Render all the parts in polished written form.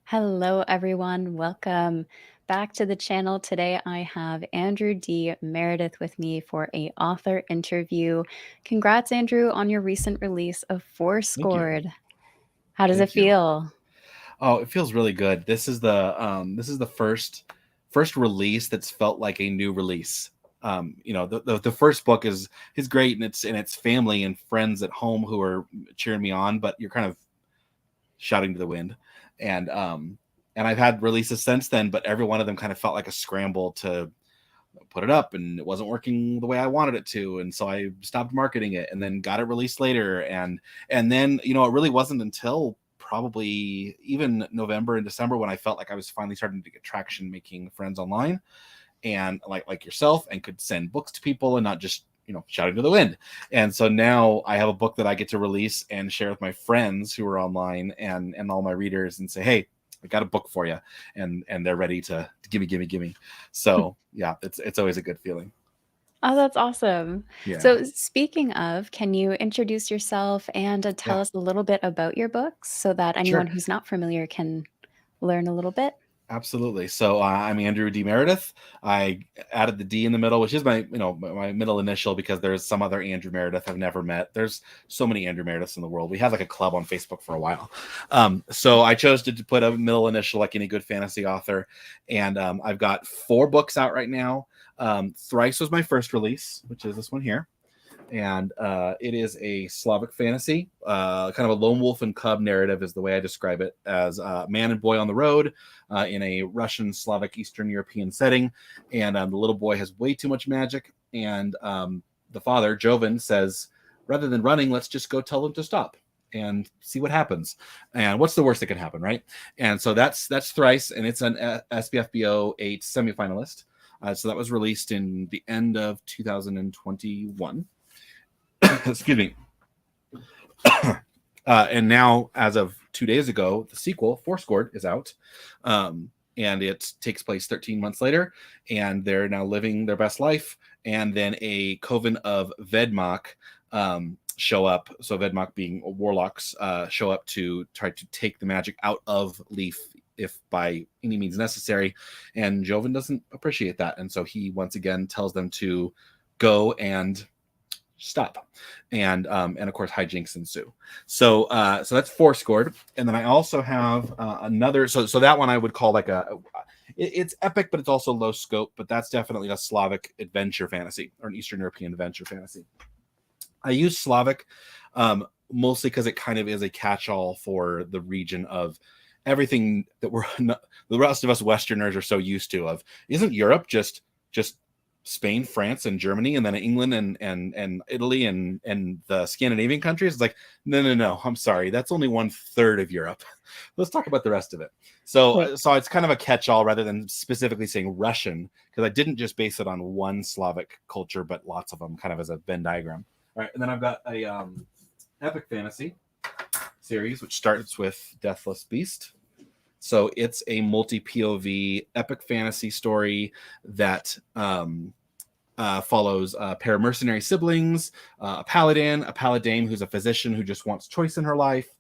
Hello, everyone. Welcome back to the channel. Today I have Andrew D. Meredith with me for a author interview. Congrats, Andrew, on your recent release of Thank you. Fourscored. How does it Thank you. feel? Oh, it feels really good. This is the first release that's felt like a new release. The first book is great, and it's family and friends at home who are cheering me on, but you're kind of shouting to the wind. And I've had releases since then, but every one of them kind of felt like a scramble to put it up, and it wasn't working the way I wanted it to, and so I stopped marketing it and then got it released later. And then it really wasn't until probably even November and December when I felt like I was finally starting to get traction making friends online, and like yourself, and could send books to people and not just shouting to the wind. And so now I have a book that I get to release and share with my friends who are online, and all my readers, and say, hey, I got a book for you, and they're ready to gimme. So yeah, it's always a good feeling. Oh, that's awesome. Yeah, So, speaking of, can you introduce yourself and tell yeah, us a little bit about your books so that anyone sure. who's not familiar can learn a little bit? Absolutely. So I'm Andrew D. Meredith. I added the D in the middle, which is my middle initial, because there's some other Andrew Meredith I've never met. There's so many Andrew Merediths in the world. We had like a club on Facebook for a while. So I chose to put a middle initial like any good fantasy author. And I've got 4 books out right now. Thrice was my first release, which is this one here. And it is a Slavic fantasy, kind of a lone wolf and cub narrative, is the way I describe it, as man and boy on the road in a Russian, Slavic, Eastern European setting. And the little boy has way too much magic, and the father, Jovan, says, rather than running, let's just go tell them to stop and see what happens. And what's the worst that can happen, right? And so that's Thrice, and it's an SBFBO 8 semifinalist. So that was released in the end of 2021. Excuse me. And now, as of 2 days ago, the sequel, Fourscored, is out. And it takes place 13 months later, and they're now living their best life. And then a coven of Vedmak show up. So Vedmak being warlocks, show up to try to take the magic out of Leaf, if by any means necessary. And Jovan doesn't appreciate that, and so he once again tells them to go and stop. And of course hijinks ensue. So that's Fourscored. And then I also have another, so that one I would call like it's epic, but it's also low scope, but that's definitely a Slavic adventure fantasy, or an Eastern European adventure fantasy. I use Slavic mostly because it kind of is a catch-all for the region of everything that we're not, the rest of us Westerners are so used to. Of, isn't Europe just Spain, France, and Germany, and then England and Italy and the Scandinavian countries? It's like, no. I'm sorry, that's only 1/3 of Europe. Let's talk about the rest of it. So it's kind of a catch-all rather than specifically saying Russian, because I didn't just base it on one Slavic culture, but lots of them, kind of as a Venn diagram. All right, and then I've got a epic fantasy series, which starts with Deathless Beast. So it's a multi POV epic fantasy story that follows a pair of mercenary siblings, a paladin, a paladine who's a physician who just wants choice in her life,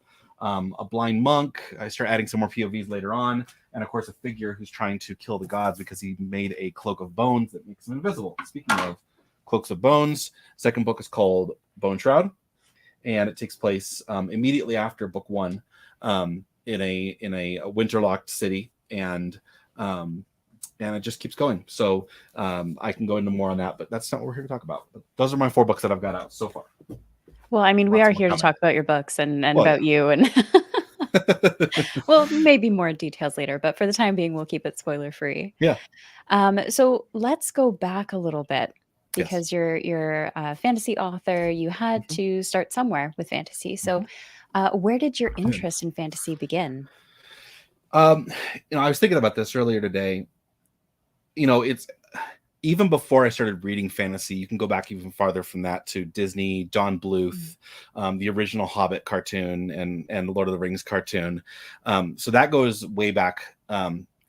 a blind monk. I start adding some more POVs later on, and of course a figure who's trying to kill the gods because he made a cloak of bones that makes him invisible. Speaking of cloaks of bones, second book is called Bone Shroud, and it takes place immediately after book 1. In a winterlocked city, and it just keeps going. So I can go into more on that, but that's not what we're here to talk about. But those are my 4 books that I've got out so far. Well, I mean, we Lots are more here to coming. talk about your books and Well, about yeah. you and well, maybe more details later, but for the time being, we'll keep it spoiler free. Yeah. So let's go back a little bit Yes. because you're a fantasy author. You had Mhm. to start somewhere with fantasy. So, Mhm. where did your interest in fantasy begin? um, I was thinking about this earlier today. It's even before I started reading fantasy. You can go back even farther from that to Disney, Don Mm. Bluth, the original Hobbit cartoon, and the Lord of the Rings cartoon. So that goes way back.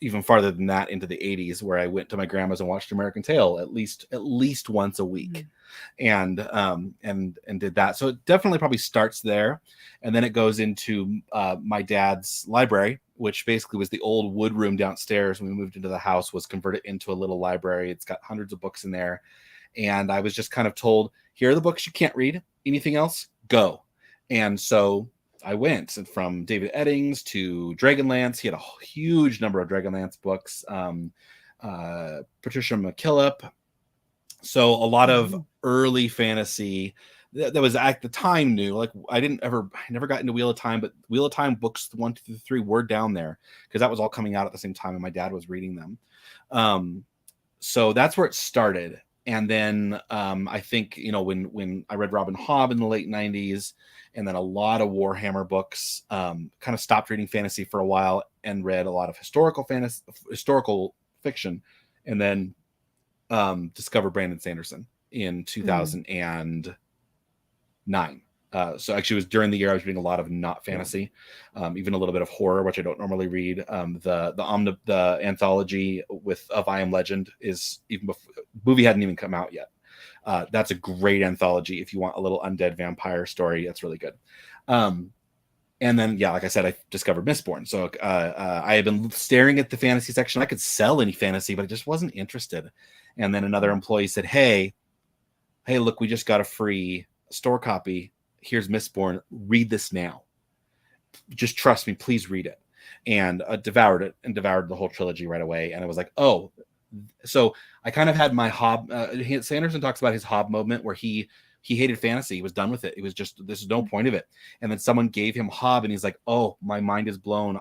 even farther than that into the 80s, where I went to my grandma's and watched American Tail at least once a week, and did that. So it definitely probably starts there, and then it goes into my dad's library, which basically was the old wood room downstairs when we moved into the house, was converted into a little library. It's got hundreds of books in there, and I was just kind of told, here are the books you can't read. Anything else, go. And so I went, and from David Eddings to Dragonlance. He had a huge number of Dragonlance books. Patricia McKillop. So a lot of early fantasy that was at the time new. Like I never got into Wheel of Time, but Wheel of Time books 1, 2, 3 were down there because that was all coming out at the same time, and my dad was reading them. So that's where it started. And then I think, when I read Robin Hobb in the late 90s, and then a lot of Warhammer books, kind of stopped reading fantasy for a while and read a lot of historical fiction, and then discovered Brandon Sanderson in 2009. So actually it was during the year I was reading a lot of not fantasy, even a little bit of horror, which I don't normally read. The anthology of I Am Legend is, even before movie hadn't even come out yet. That's a great anthology if you want a little undead vampire story. That's really good. And then, like I said, I discovered Mistborn. So I had been staring at the fantasy section. I could sell any fantasy, but I just wasn't interested. And then another employee said, hey, look, we just got a free store copy. Here's Mistborn. Read this now. Just trust me. Please read it. And devoured it, and devoured the whole trilogy right away. And I was like, oh. So I kind of had my Hobb. Sanderson talks about his Hobb moment where he hated fantasy. He was done with it. It was just, this is no point of it. And then someone gave him Hobb, and he's like, oh, my mind is blown.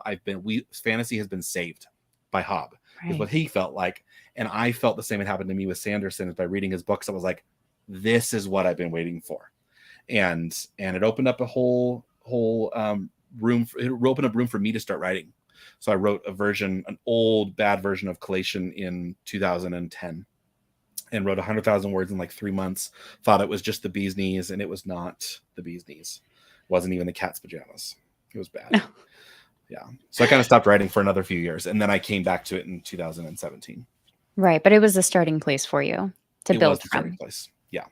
Fantasy has been saved by Hobb, is what he felt like. And I felt the same had happened to me with Sanderson. By reading his books, I was like, this is what I've been waiting for. And it opened up a whole room. It opened up room for me to start writing. So I wrote an old bad version of Collation in 2010. And wrote 100,000 words in like 3 months. Thought it was just the bee's knees, and it was not the bee's knees. It wasn't even the cat's pajamas. It was bad. Yeah. So I kind of stopped writing for another few years, and then I came back to it in 2017. Right, but it was a starting place for you to build was the from. starting place. Yeah.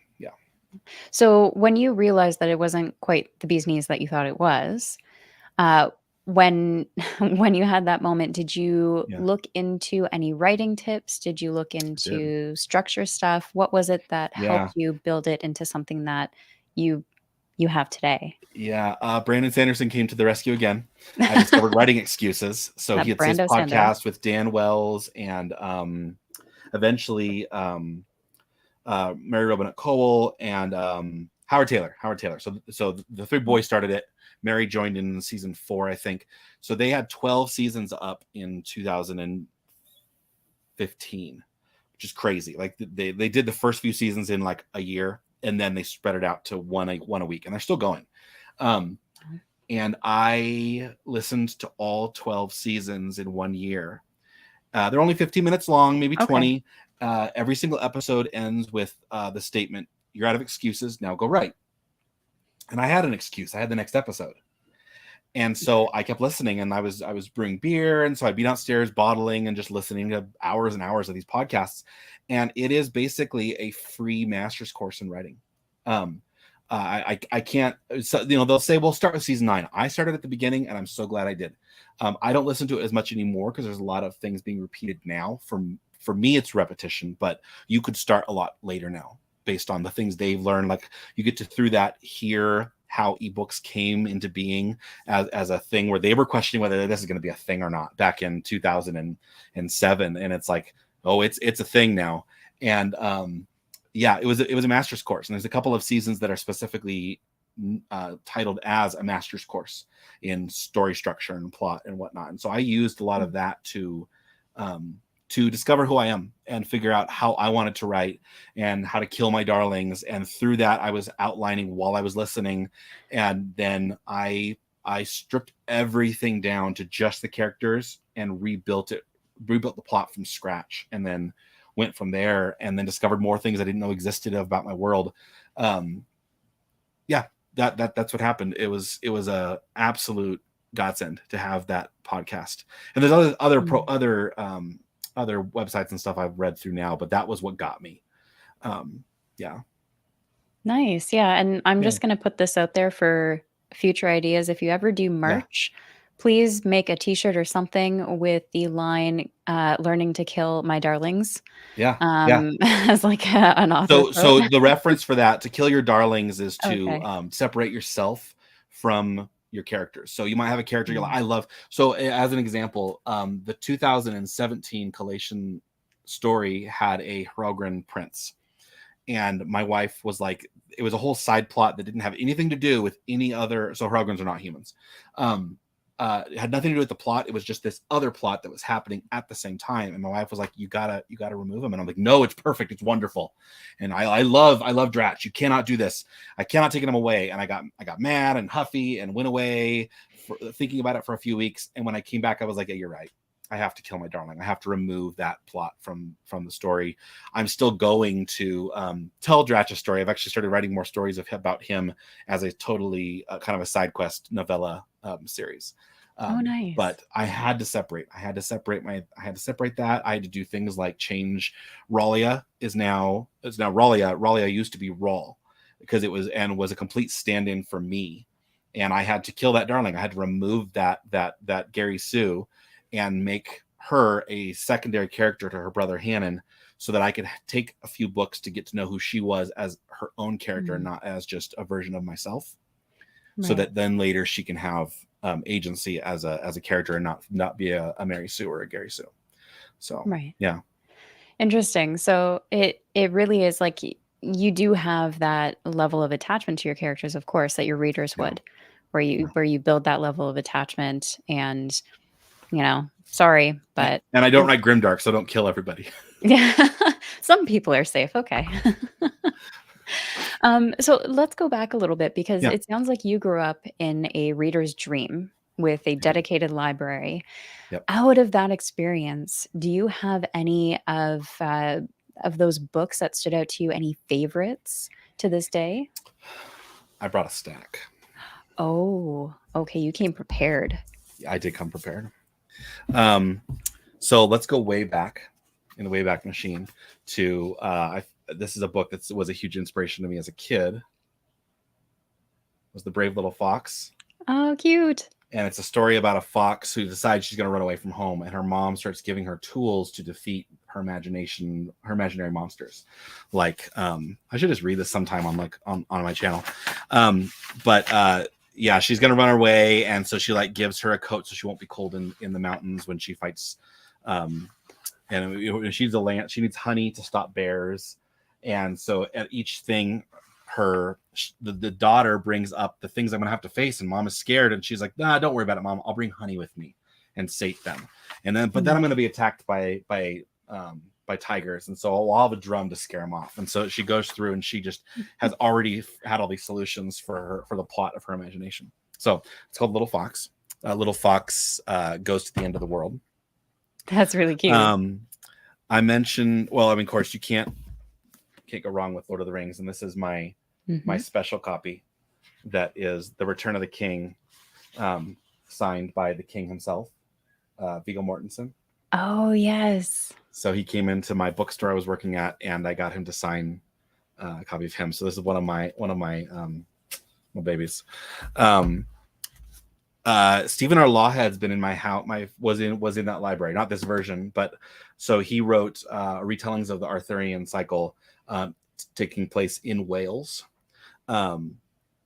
So when you realized that it wasn't quite the bee's knees that you thought it was, when you had that moment, did you look into any writing tips? Did you look into structure stuff? What was it that helped you build it into something that you have today? Yeah, Brandon Sanderson came to the rescue again. I discovered Writing Excuses. So he had his podcast with Dan Wells, and eventually Mary Robinette Cowell and Howard Taylor. So the three boys started it. Mary joined in season 4, I think. So they had 12 seasons up in 2015, which is crazy. Like they did the first few seasons in like a year, and then they spread it out to one a week, and they're still going. And I listened to all 12 seasons in 1 year. They're only 15 minutes long, maybe 20. Every single episode ends with the statement, "You're out of excuses, now go write." And I had an excuse. I had the next episode. And so I kept listening, and I was brewing beer. And so I'd be downstairs bottling and just listening to hours and hours of these podcasts. And it is basically a free master's course in writing. I can't, so, they'll say, we'll start with season 9. I started at the beginning, and I'm so glad I did. I don't listen to it as much anymore because there's a lot of things being repeated now. For me, it's repetition, but you could start a lot later now based on the things they've learned. Like you get to, through that, hear how ebooks came into being as a thing where they were questioning whether this is going to be a thing or not back in 2007. And it's like, oh, it's a thing now. And it was a master's course. And there's a couple of seasons that are specifically titled as a master's course in story structure and plot and whatnot. And so I used a lot of that to discover who I am and figure out how I wanted to write and how to kill my darlings. And through that, I was outlining while I was listening. And then I stripped everything down to just the characters and rebuilt the plot from scratch, and then went from there, and then discovered more things I didn't know existed about my world. That's what happened. It was a absolute godsend to have that podcast. And there's other websites and stuff I've read through now, but that was what got me. Yeah. Nice. Yeah. And I'm Yeah. just going to put this out there for future ideas. If you ever do Yeah. merch, please make a t-shirt or something with the line, learning to kill my darlings, Yeah. Yeah. as like an author So, quote. so the reference for that, to kill your darlings, is to Okay. separate yourself from your characters. So you might have a character you're like, Mm. I love. So as an example, the 2017 collation story had a Hrolgrin prince, and my wife was like, it was a whole side plot that didn't have anything to do with any other. So Hrolgrins are not humans. It had nothing to do with the plot. It was just this other plot that was happening at the same time. And my wife was like, you gotta remove him. And I'm like, no, it's perfect. It's wonderful. And I love Dratch. You cannot do this. I cannot take him away. And I got mad and huffy and went away thinking about it for a few weeks. And when I came back, I was like, yeah, you're right. I have to kill my darling. I have to remove that plot from the story. I'm still going to tell Dratch's story. I've actually started writing more stories about him as a totally kind of a side quest novella series. Oh, nice. But I had to separate. I had to separate that. I had to do things like change. Ralia is now Ralia. Ralia used to be Rawl because it was a complete stand-in for me, and I had to kill that darling. I had to remove that Gary Sue and make her a secondary character to her brother Hannon, so that I could take a few books to get to know who she was as her own character, and not as just a version of myself. Right. So that then later she can have agency as a character and not be a Mary Sue or a Gary Sue. So Right. Yeah. Interesting. So it really is like you do have that level of attachment to your characters, of course, that your readers would, where you build that level of attachment. And sorry, but and I don't write grimdark, so don't kill everybody. Yeah, some people are safe. Okay. So let's go back a little bit, because it sounds like you grew up in a reader's dream with a dedicated library. Yep. Out of that experience, do you have any of those books that stood out to you? Any favorites to this day? I brought a stack. Oh, okay. You came prepared. I did come prepared. So let's go way back in the Wayback Machine to this is a book that was a huge inspiration to me as a kid. It was The Brave Little Fox. Oh, cute. And it's a story about a fox who decides she's going to run away from home, and her mom starts giving her tools to defeat her imaginary monsters. Like, I should just read this sometime on my channel. Yeah, she's going to run away, and so she gives her a coat so she won't be cold in the mountains when she fights. And she needs honey to stop bears. And so at each thing, the daughter brings up the things I'm gonna have to face, and mom is scared, and she's like, nah, don't worry about it, mom, I'll bring honey with me and sate them. And then I'm gonna be attacked by tigers, and so I'll have a drum to scare them off. And so she goes through, and she just has already had all these solutions for the plot of her imagination. So it's called Little Fox. Little Fox goes to the end of the world. That's really cute. I mentioned, of course, you can't go wrong with Lord of the Rings, and this is my special copy that is The Return of the King, signed by the king himself, Viggo Mortensen. Oh, yes. So he came into my bookstore I was working at, and I got him to sign a copy of him. So this is one of my babies. Stephen R. Lawhead's been in my house. Was in that library, not this version, but so he wrote retellings of the Arthurian cycle, taking place in Wales.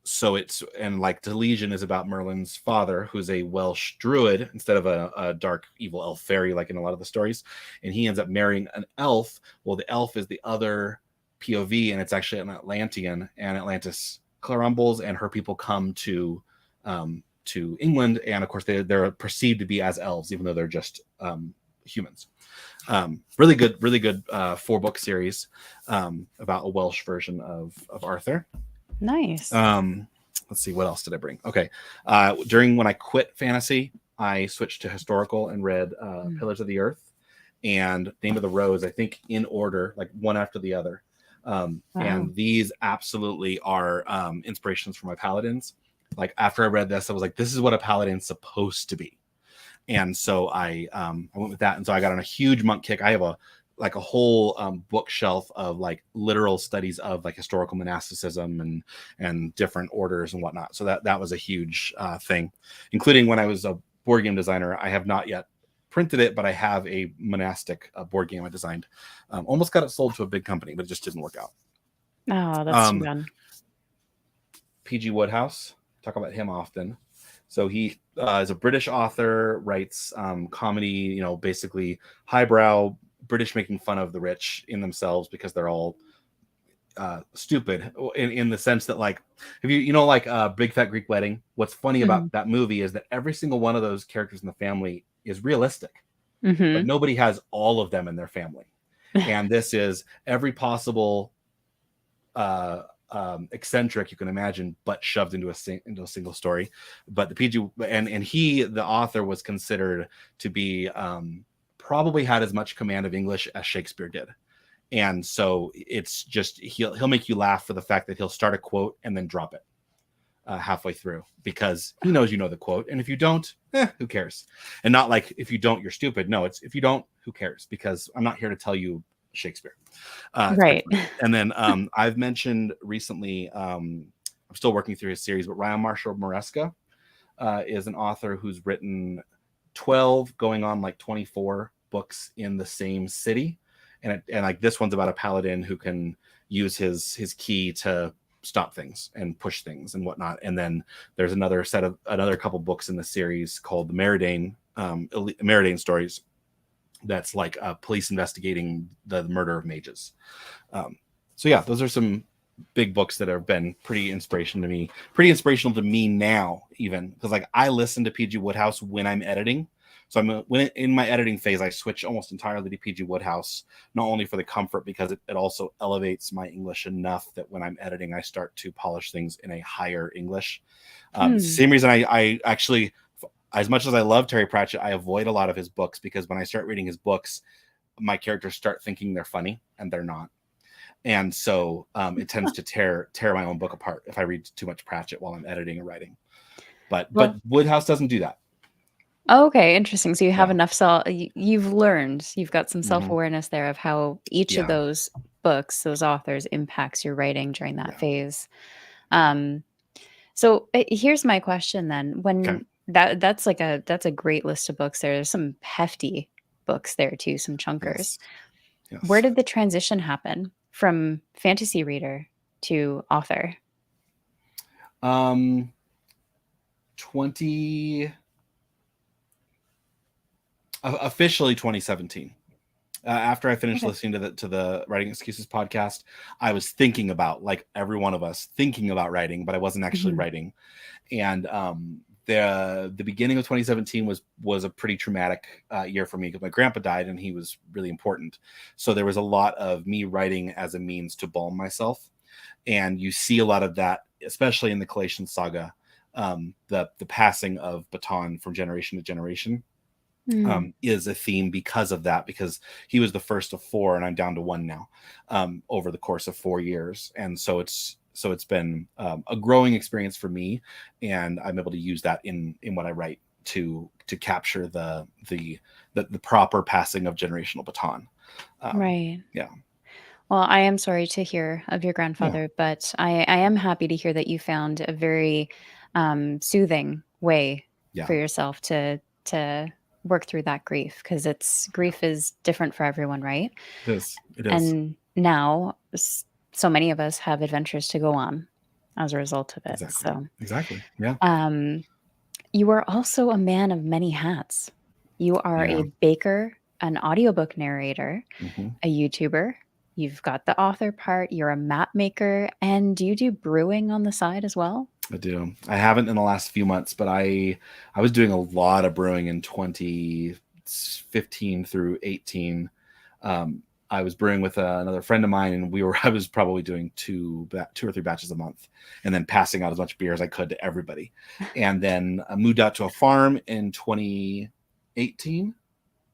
So Delesian is about Merlin's father, who's a Welsh druid instead of a dark evil elf fairy like in a lot of the stories, and he ends up marrying an elf. Well, the elf is the other POV, and it's actually an Atlantean, and Atlantis crumbles, and her people come to England, and of course they're perceived to be as elves, even though they're just humans. Really good 4-book series about a Welsh version of Arthur. Nice. Let's see, what else did I bring? Okay. During when I quit fantasy, I switched to historical and read Pillars of the Earth and Name of the Rose, I think in order, like one after the other. Wow. And these absolutely are inspirations for my paladins. like after I read this, I was like, this is what a paladin's supposed to be. And so I went with that. And so I got on a huge monk kick. I have a whole bookshelf of like literal studies of like historical monasticism and different orders and whatnot. So that was a huge thing, including when I was a board game designer. I have not yet printed it, but I have a monastic board game I designed. Almost got it sold to a big company, but it just didn't work out. Oh, that's too bad. P.G. Wodehouse, talk about him often. So he is a British author, writes comedy, basically highbrow British making fun of the rich in themselves because they're all stupid in the sense that, like, if like Big Fat Greek Wedding, what's funny about that movie is that every single one of those characters in the family is realistic, but nobody has all of them in their family. And this is every possible eccentric you can imagine, but shoved into a single story. But the PG and he, the author, was considered to be probably had as much command of English as Shakespeare did. And so it's just he'll make you laugh for the fact that he'll start a quote and then drop it halfway through because he knows you know the quote, and if you don't, who cares? And not like if you don't, you're stupid. No, it's if you don't, who cares? Because I'm not here to tell you Shakespeare. Right. And then I've mentioned recently, I'm still working through his series, but Ryan Marshall Maresca is an author who's written 12 going on like 24 books in the same city. And like this one's about a paladin who can use his key to stop things and push things and whatnot. And then there's another couple books in the series called the Meredith stories. That's like police investigating the murder of mages. So yeah, those are some big books that have been pretty inspirational to me now, even because like I listen to PG Wodehouse when I'm editing. So when in my editing phase, I switch almost entirely to PG Wodehouse, not only for the comfort, because it also elevates my English enough that when I'm editing, I start to polish things in a higher English. Same reason I actually, as much as I love Terry Pratchett, I avoid a lot of his books because when I start reading his books, my characters start thinking they're funny and they're not. And so it tends to tear my own book apart if I read too much Pratchett while I'm editing or writing. But Woodhouse doesn't do that. Okay, interesting. So you have enough you've got some self-awareness there of how each of those books, those authors, impacts your writing during that phase. So here's my question then. When that's a great list of books. There's some hefty books there too, some chunkers. Yes. Where did the transition happen from fantasy reader to author? 2017. After I finished listening to the Writing Excuses podcast, I was thinking about, like every one of us, thinking about writing, but I wasn't actually writing. And the beginning of 2017 was a pretty traumatic year for me because my grandpa died and he was really important. So there was a lot of me writing as a means to balm myself. And you see a lot of that, especially in the Collation saga, the passing of baton from generation to generation. Is a theme because of that, because he was the first of 4 and I'm down to 1 now over the course of 4 years. And so it's been a growing experience for me, and I'm able to use that in what I write to capture the proper passing of generational baton. Right. Yeah. Well, I am sorry to hear of your grandfather, but I am happy to hear that you found a very soothing way for yourself to work through that grief, because grief is different for everyone, right? It is. And now so many of us have adventures to go on as a result of it. Exactly. Yeah. You are also a man of many hats. You are a baker, an audiobook narrator, a YouTuber. You've got the author part. You're a map maker. And do you do brewing on the side as well? I do. I haven't in the last few months, but I was doing a lot of brewing in 2015 through 18. I was brewing with another friend of mine, and I was probably doing 2 or 3 batches a month, and then passing out as much beer as I could to everybody. And then I moved out to a farm in 2018.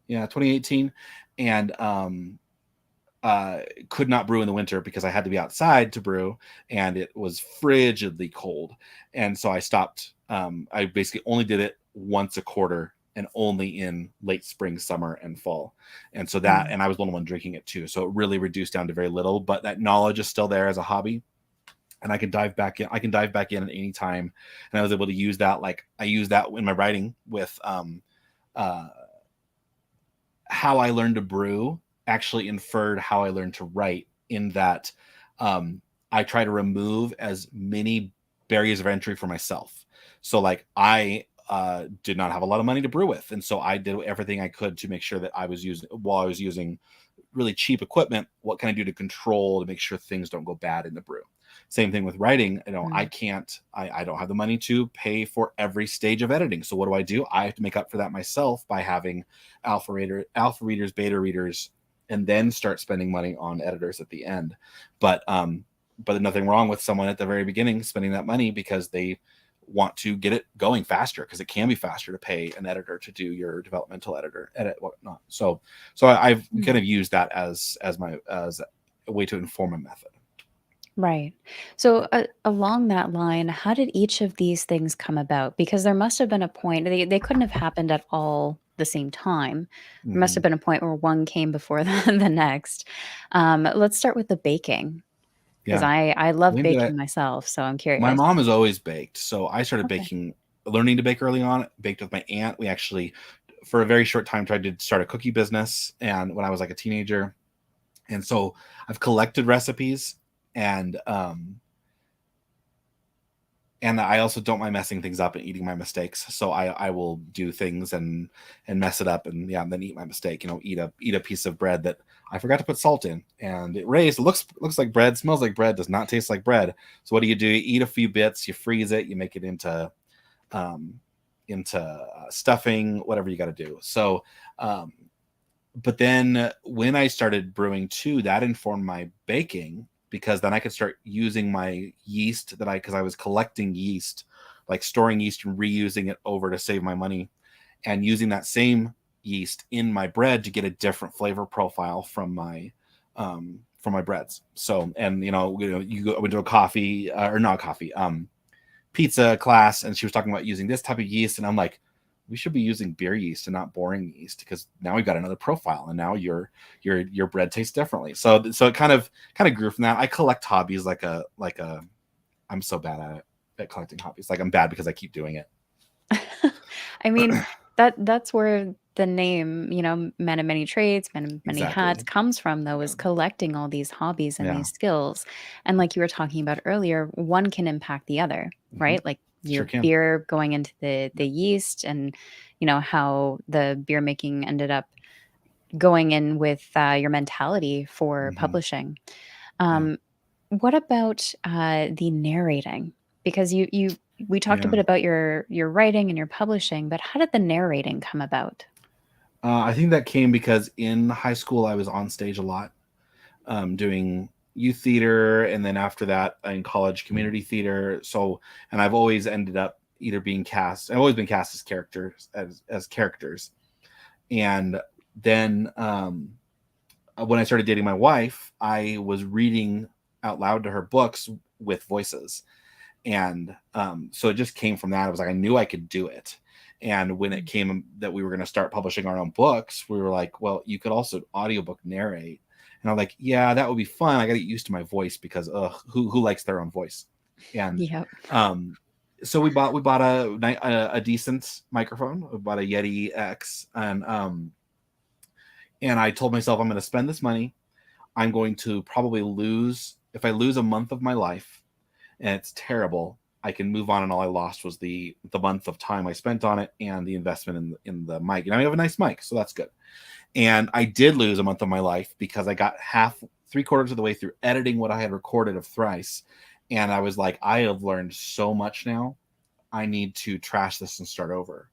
Yeah, 2018, and uh, could not brew in the winter because I had to be outside to brew, and it was frigidly cold. And so I stopped. I basically only did it once a quarter, and only in late spring, summer, and fall. And so that, Mm. and I was the only one drinking it too. So it really reduced down to very little. But that knowledge is still there as a hobby, and I can dive back in. I can dive back in at any time, and I was able to use that. Like I use that in my writing with uh, how I learned to brew actually inferred how I learned to write, in that I try to remove as many barriers of entry for myself. So like I did not have a lot of money to brew with, and so I did everything I could to make sure that I was using, while I was using really cheap equipment, what can I do to control to make sure things don't go bad in the brew. Same thing with writing. I Mm. can't, I don't have the money to pay for every stage of editing. So what do? I have to make up for that myself by having alpha readers, beta readers, and then start spending money on editors at the end. But there's nothing wrong with someone at the very beginning spending that money because they want to get it going faster, because it can be faster to pay an editor to do your developmental edit whatnot. So I've Mm. kind of used that as a way to inform a method. Right. So, along that line, how did each of these things come about? Because there must have been a point, they couldn't have happened at all the same time. There must Mm-hmm. have been a point where one came before the next. Let's start with the baking, because Yeah, I love maybe that baking myself, so I'm my curious. mom has always baked, so I started Okay. baking, learning to bake early on. Baked with my aunt. We actually, for a very short time, tried to start a cookie business, and when I was like a teenager, and so I've collected recipes, and and I also don't mind messing things up and eating my mistakes. So I will do things and mess it up, and yeah, and then eat my mistake. Eat a piece of bread that I forgot to put salt in, and it raised. It looks like bread, smells like bread, does not taste like bread. So what do? You eat a few bits, you freeze it, you make it um, into stuffing, whatever you got to do. So, um, but then when I started brewing too, that informed my baking, because then I could start using my yeast because I was collecting yeast, like storing yeast and reusing it over to save my money, and using that same yeast in my bread to get a different flavor profile from my breads. So, and you go into a coffee or not coffee, pizza class, and she was talking about using this type of yeast, and I'm like, we should be using beer yeast and not boring yeast, because now we've got another profile, and now your bread tastes differently. So it kind of grew from that. I collect hobbies like a I'm so bad at collecting hobbies. Like I'm bad because I keep doing it. I mean, that's where the name, "Men of Many Trades, Men of Many Hats" Exactly. comes from, though, Yeah. is collecting all these hobbies and Yeah. these skills. And like you were talking about earlier, one can impact the other, Hmm. right? Like Sure your can. beer going into Yeah. the yeast, and how the beer making ended up going in with, your mentality for Hmm. publishing. Yeah. Um, what about, the narrating? Because you we talked a Yeah. bit about your writing and your publishing, but how did the narrating come about? I think that came because in high school I was on stage a lot, doing youth theater, and then after that in college community theater. So, and I've always ended up either being cast. I've always been cast as characters, and then when I started dating my wife, I was reading out loud to her books with voices, and so it just came from that. It was like I knew I could do it. And when it Mm. came that we were going to start publishing our own books, we were like, well, you could also audiobook narrate. And I'm like, yeah, that would be fun. I got to get used to my voice, because who likes their own voice? And Yep. um so we bought a decent microphone. We bought a Yeti X, and I told myself, I'm going to spend this money. I'm going to probably lose, if I lose a month of my life and it's terrible, I can move on, and all I lost was the month of time I spent on it and the investment in the mic. And I have a nice mic, so that's good. And I did lose a month of my life because I got three quarters of the way through editing what I had recorded of Thrice, and I was like, I have learned so much now. I need to trash this and start over.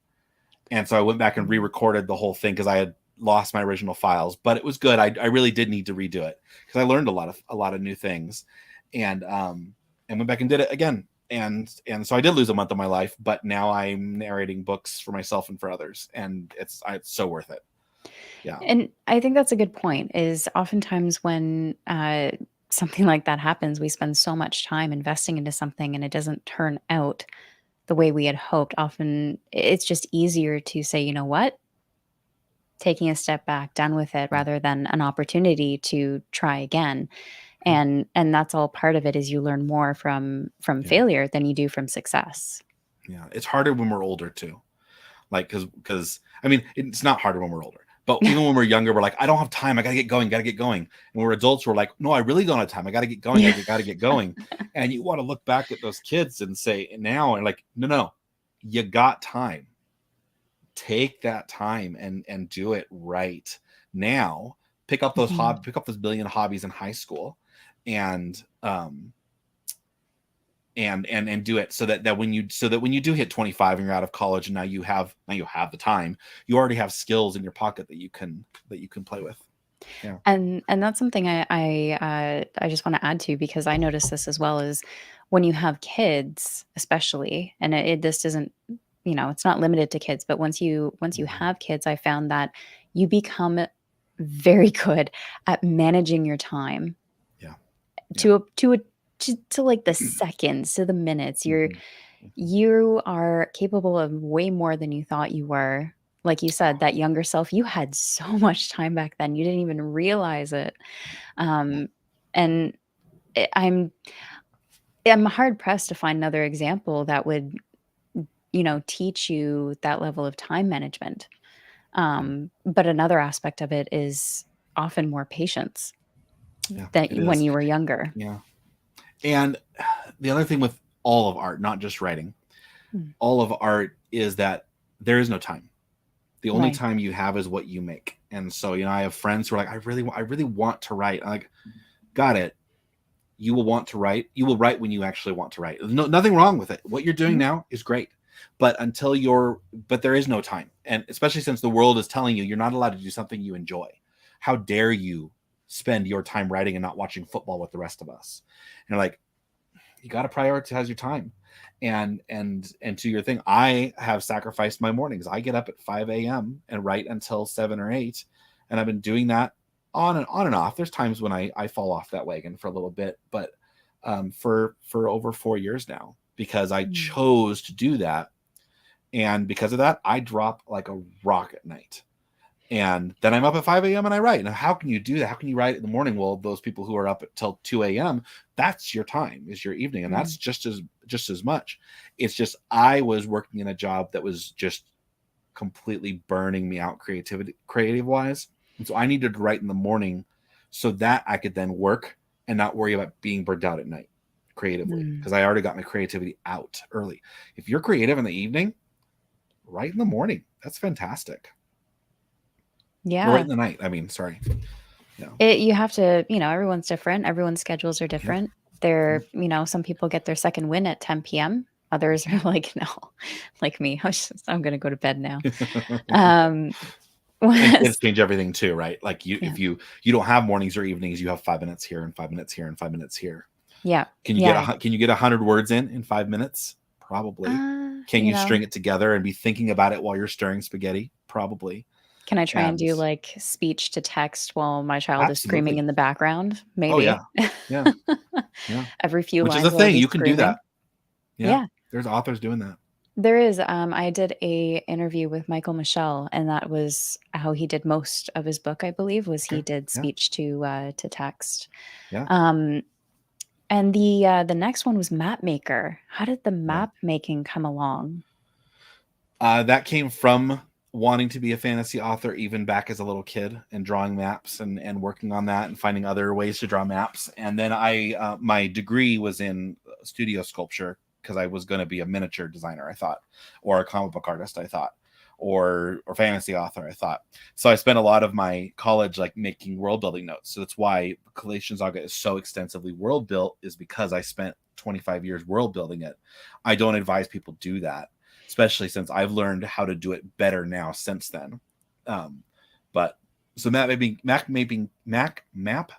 And so I went back and Mm. re-recorded the whole thing because I had lost my original files, but it was good. I really did need to redo it because I learned a lot of new things, and went back and did it again. And so I did lose a month of my life, but now I'm narrating books for myself and for others, and it's so worth it. Yeah. And I think that's a good point, is oftentimes when something like that happens, we spend so much time investing into something and it doesn't turn out the way we had hoped. Often it's just easier to say, you know what, taking a step back, done with it, Yeah. rather than an opportunity to try again. Yeah. And that's all part of it, is you learn more from Yeah. failure than you do from success. Yeah. It's harder when we're older too. Like, because I mean, it's not harder when we're older, but even when we're younger, we're like, I don't have time. I gotta get going. Gotta get going. And we're adults, we're like, no, I really don't have time. I gotta get going. Yeah. Gotta get going. And you want to look back at those kids and say now, and like, no, you got time. Take that time and do it right now. Mhm. Pick up those billion hobbies in high school, and and do it so that when you do hit 25 and you're out of college and now you have the time, you already have skills in your pocket that you can play with. Yeah. And that's something I just want to add to, because I notice this as well, is when you have kids, especially, and this isn't, it's not limited to kids, but once you Mhm. have kids, I found that you become very good at managing your time Yeah. Yeah. to like the seconds, to the minutes. Hmm. Hmm. You are capable of way more than you thought you were. Like you said, that younger self, you had so much time back then. You didn't even realize it. Yeah. Um, and I- I'm I'm hard pressed to find another example that would, teach you that level of time management. Yeah. But another aspect of it is often more patience Yeah. than It when is. you were younger. Yeah. And the other thing with all of art, not just writing, Mm. all of art is that there is no time. The only Right. time you have is what you make. And so, I have friends who are like, I really want to write. I'm like, got it. You will want to write. You will write when you actually want to write. No, nothing wrong with it. What you're doing Mhm. now is great, but but there is no time, and especially since the world is telling you you're not allowed to do something you enjoy. How dare you spend your time writing and not watching football with the rest of us? And you're like, you got to prioritize your time. And to your thing, I have sacrificed my mornings. I get up at 5 a.m. and write until 7 or 8, and I've been doing that on and off. There's times when I fall off that wagon for a little bit, but for over 4 years now, because I Mm. chose to do that, and because of that, I drop like a rock at night, and then I'm up at 5 a.m. and I write. Now, how can you do that? How can you write in the morning? Well, those people who are up until 2 a.m., that's your time, is your evening, and Mm. that's just as much. It's just I was working in a job that was just completely burning me out creative wise, and so I needed to write in the morning so that I could then work and not worry about being burnt out at night creatively, Mm. because I already got my creativity out early. If you're creative in the evening, write in the morning. That's fantastic. Or write Yeah. in the night. I mean, sorry. Yeah. You have to, everyone's different. Everyone's schedules are Yeah. different. Yeah. Some people get their second win at 10 p.m. Others are like, no, like me. I'm going to go to bed now. Um, And kids whereas- change everything too, right? Like yeah, if you don't have mornings or evenings, you have 5 minutes here and 5 minutes here and 5 minutes here. yeah, Can you get yeah. can you get 100 words in 5 minutes? Probably. Uh, Can you you know, string it together and be thinking about it while you're stirring spaghetti? Probably. can I try and And do like speech to text while my child is screaming absolutely. in the background? Oh yeah. Maybe. Yeah. Yeah. Every few Which is a lines will thing. be You can do screaming. that. Yeah. Yeah. There's authors doing that. There is. I did a interview with Michael Michel, and that was how he did most of his book. I believe was he Okay. did Yeah. speech to text. Yeah. Um, and the next one was map maker. How did the Yeah. map making come along? That came from wanting to be a fantasy author even back as a little kid, and drawing maps and working on that and finding other ways to draw maps. And then my degree was in studio sculpture, because I was going to be a miniature designer, I thought, or a comic book artist, I thought, or fantasy author, I thought. So I spent a lot of my college like making world building notes. So that's why Galatian Saga is so extensively world built, is because I spent 25 years world building it. I don't advise people do that, especially since I've learned how to do it better now since then. Um, but so map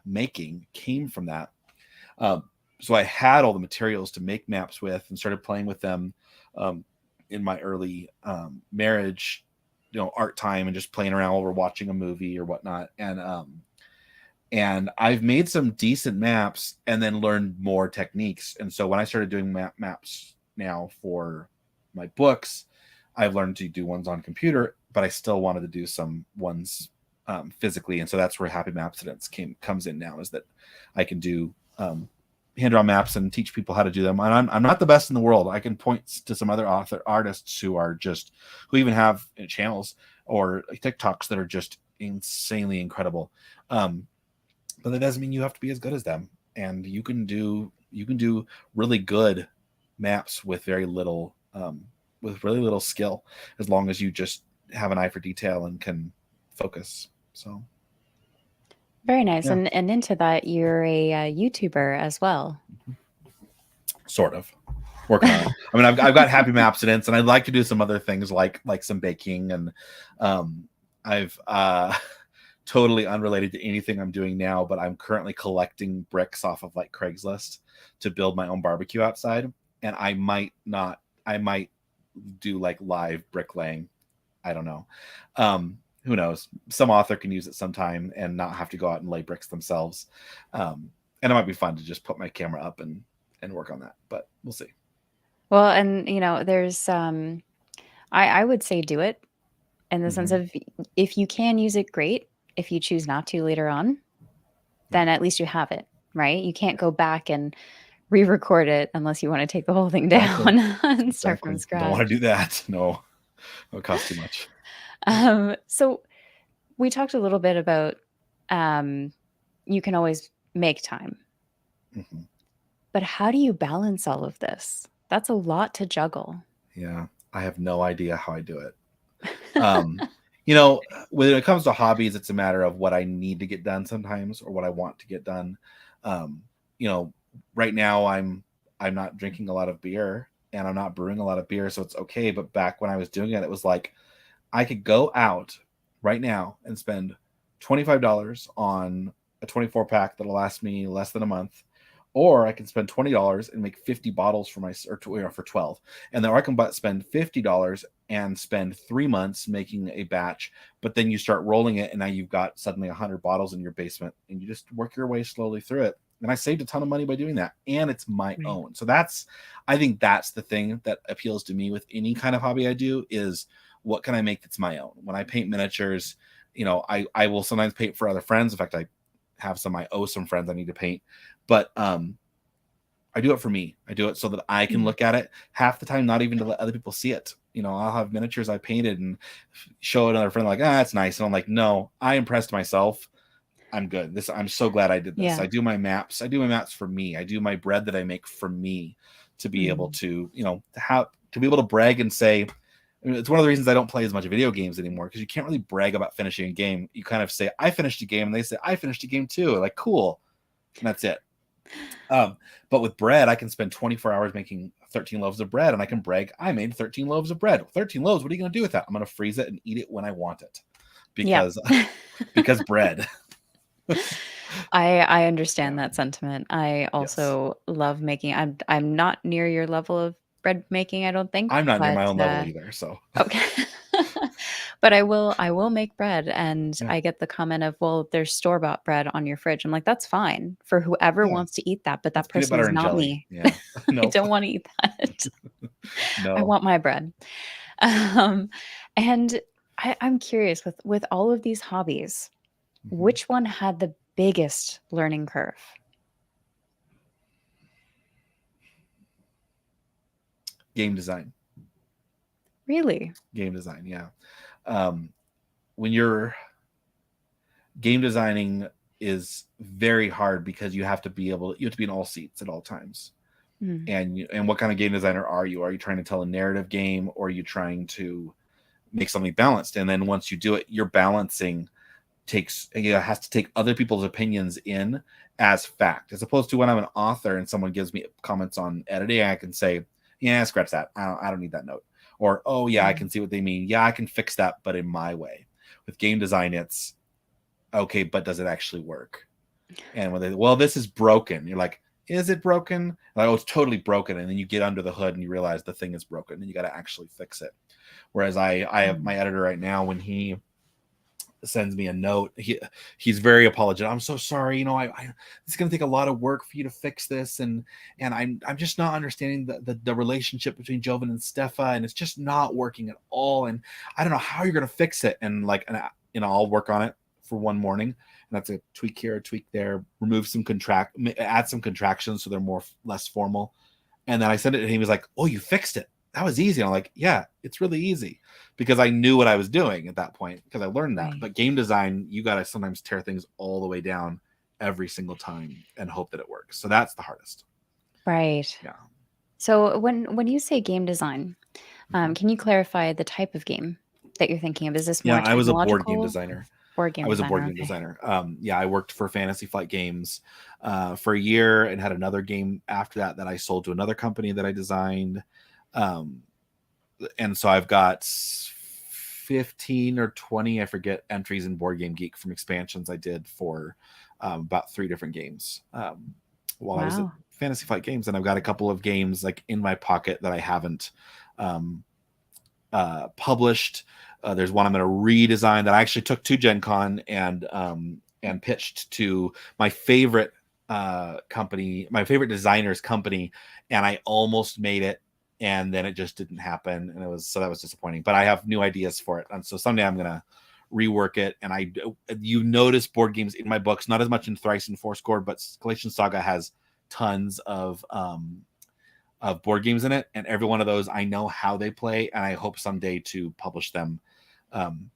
making came from that. So I had all the materials to make maps with, and started playing with them um, in my early marriage. art time and just playing around while we're watching a movie or whatnot. And I've made some decent maps and then learned more techniques. And so when I started doing maps now for my books, I've learned to do ones on computer, but I still wanted to do some ones physically. And so that's where Happy Mapsidents comes in now, is that I can do hand-drawn maps and teach people how to do them. And I'm not the best in the world. I can point to some other artists who even have channels or TikToks that are just insanely incredible. But that doesn't mean you have to be as good as them. And you can do really good maps with very little skill, as long as you just have an eye for detail and can focus. So Very nice. yeah. And into that, you're a YouTuber as well. Sort of working on it. I mean, I've got Happy Mapsidents, and I'd like to do some other things like some baking, and I've totally unrelated to anything I'm doing now, but I'm currently collecting bricks off of like Craigslist to build my own barbecue outside. And I might do like live bricklaying. I don't know. Who knows? Some author can use it sometime and not have to go out and lay bricks themselves. And it might be fun to just put my camera up and work on that, but we'll see. Well, and there's I would say do it, in the sense of, if you can use it, great. If you choose not to later on, then at least you have it, right? You can't go back and re-record it unless you want to take the whole thing down and start from scratch. Don't want to do that. No, it would cost too much. So we talked a little bit about you can always make time. Mm-hmm. But how do you balance all of this? That's a lot to juggle. Yeah, I have no idea how I do it. When it comes to hobbies, it's a matter of what I need to get done sometimes, or what I want to get done. Right now I'm not drinking a lot of beer, and I'm not brewing a lot of beer, so it's okay. But back when I was doing it, it was like I could go out right now and spend $25 on a 24 pack that'll last me less than a month, or I can spend $20 and make 50 bottles for for 12, and then I can spend $50 and spend 3 months making a batch. But then you start rolling it, and now you've got suddenly 100 bottles in your basement, and you just work your way slowly through it. And I saved a ton of money by doing that, and it's my own. So I think that's the thing that appeals to me with any kind of hobby I do, is what can I make that's my own? When I paint miniatures, I will sometimes paint for other friends. In fact, I have I owe some friends I need to paint, but I do it for me. I do it so that I can look at it, half the time not even to let other people see it. I'll have miniatures I painted and show another friend, like, it's nice. And I'm like, no, I impressed myself. I'm good. I'm so glad I did this. Yeah. I do my maps for me. I do my bread that I make for me, to be able to, to be able to brag and say, it's one of the reasons I don't play as much video games anymore, because you can't really brag about finishing a game. You kind of say, I finished a game, and they say, I finished a game too. Like, cool. And that's it. But with bread, I can spend 24 hours making 13 loaves of bread, and I can brag, I made 13 loaves of bread. 13 loaves, what are you going to do with that? I'm going to freeze it and eat it when I want it, because because bread. I understand that sentiment. I also love making. I'm not near your level of bread making, I don't think. I'm not near my own level either, so okay. But I will make bread, and I get the comment of, well, there's store-bought bread on your fridge. I'm like, that's fine for whoever wants to eat that, but that person is not me. Yeah. I don't want to eat that. No. I want my bread. And I'm curious, with all of these hobbies, which one had the biggest learning curve? Game design. Really? Game design, yeah. When you're game designing is very hard, because you have to be in all seats at all times. And what kind of game designer are you? Are you trying to tell a narrative game, or are you trying to make something balanced? And then once you do it, your balancing has to take other people's opinions in as fact, as opposed to when I'm an author and someone gives me comments on editing, I can say, yeah, scratch that. I don't need that note. Or, oh yeah, I can see what they mean. Yeah, I can fix that, but in my way. With game design, it's okay, but does it actually work? And when this is broken, you're like, is it broken? Like, oh, it's totally broken. And then you get under the hood and you realize the thing is broken, and you got to actually fix it. Whereas I have my editor right now, when he sends me a note, he's very apologetic. I'm so sorry, it's going to take a lot of work for you to fix this, and I'm just not understanding the relationship between Joven and Stefa, and it's just not working at all, and I don't know how you're going to fix it. And like, I'll work on it for one morning, and that's a tweak here, a tweak there, remove some add some contractions so they're less formal, and then I sent it, and he was like, "Oh, you fixed it. That was easy." And I'm like, "Yeah, it's really easy," because I knew what I was doing at that point, because I learned that. Right. But game design, you got to sometimes tear things all the way down every single time and hope that it works. So that's the hardest. Right. Yeah. So when you say game design, Mhm. can you clarify the type of game that you're thinking of? Is this Yeah, more I was a board game technological? designer. Board I game was a board designer, game okay. designer. Yeah, I worked for Fantasy Flight Games for a year, and had another game after that I sold to another company that I designed. Um, and so I've got 15 or 20, I forget, entries in Board Game Geek from expansions I did for about 3 different games while I was at Wow. Fantasy Flight Games. And I've got a couple of games like in my pocket that I haven't um, published. There's one I'm going to redesign that I actually took to Gen Con and pitched to my favorite company, my favorite designer's company, and I almost made it, and then it just didn't happen, and that was disappointing. But I have new ideas for it, and so someday I'm going to rework it. And you notice board games in my books, not as much in Thrice and Fourscore, but Galatian Saga has tons of board games in it, and every one of those I know how they play, and I hope someday to publish them um,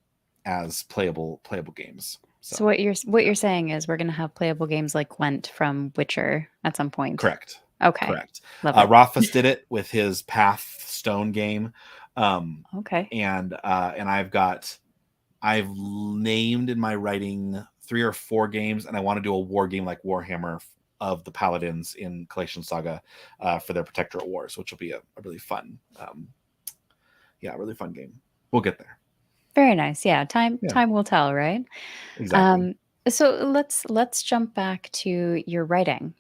as playable games. So So what you're yeah. saying is we're gonna have playable games like Gwent from Witcher at some point. Correct. Okay. Correct. Love it. Rothfuss did it with his Path Stone game, um, Okay. and I've named in my writing 3 or 4 games, and I want to do a war game like Warhammer of the Paladins in Galatian Saga for their Protectorate Wars, which will be a really fun, really fun game. We'll get there. Very nice. Yeah, time Yeah, time will tell, right? exactly. Um, so let's jump back to your writing.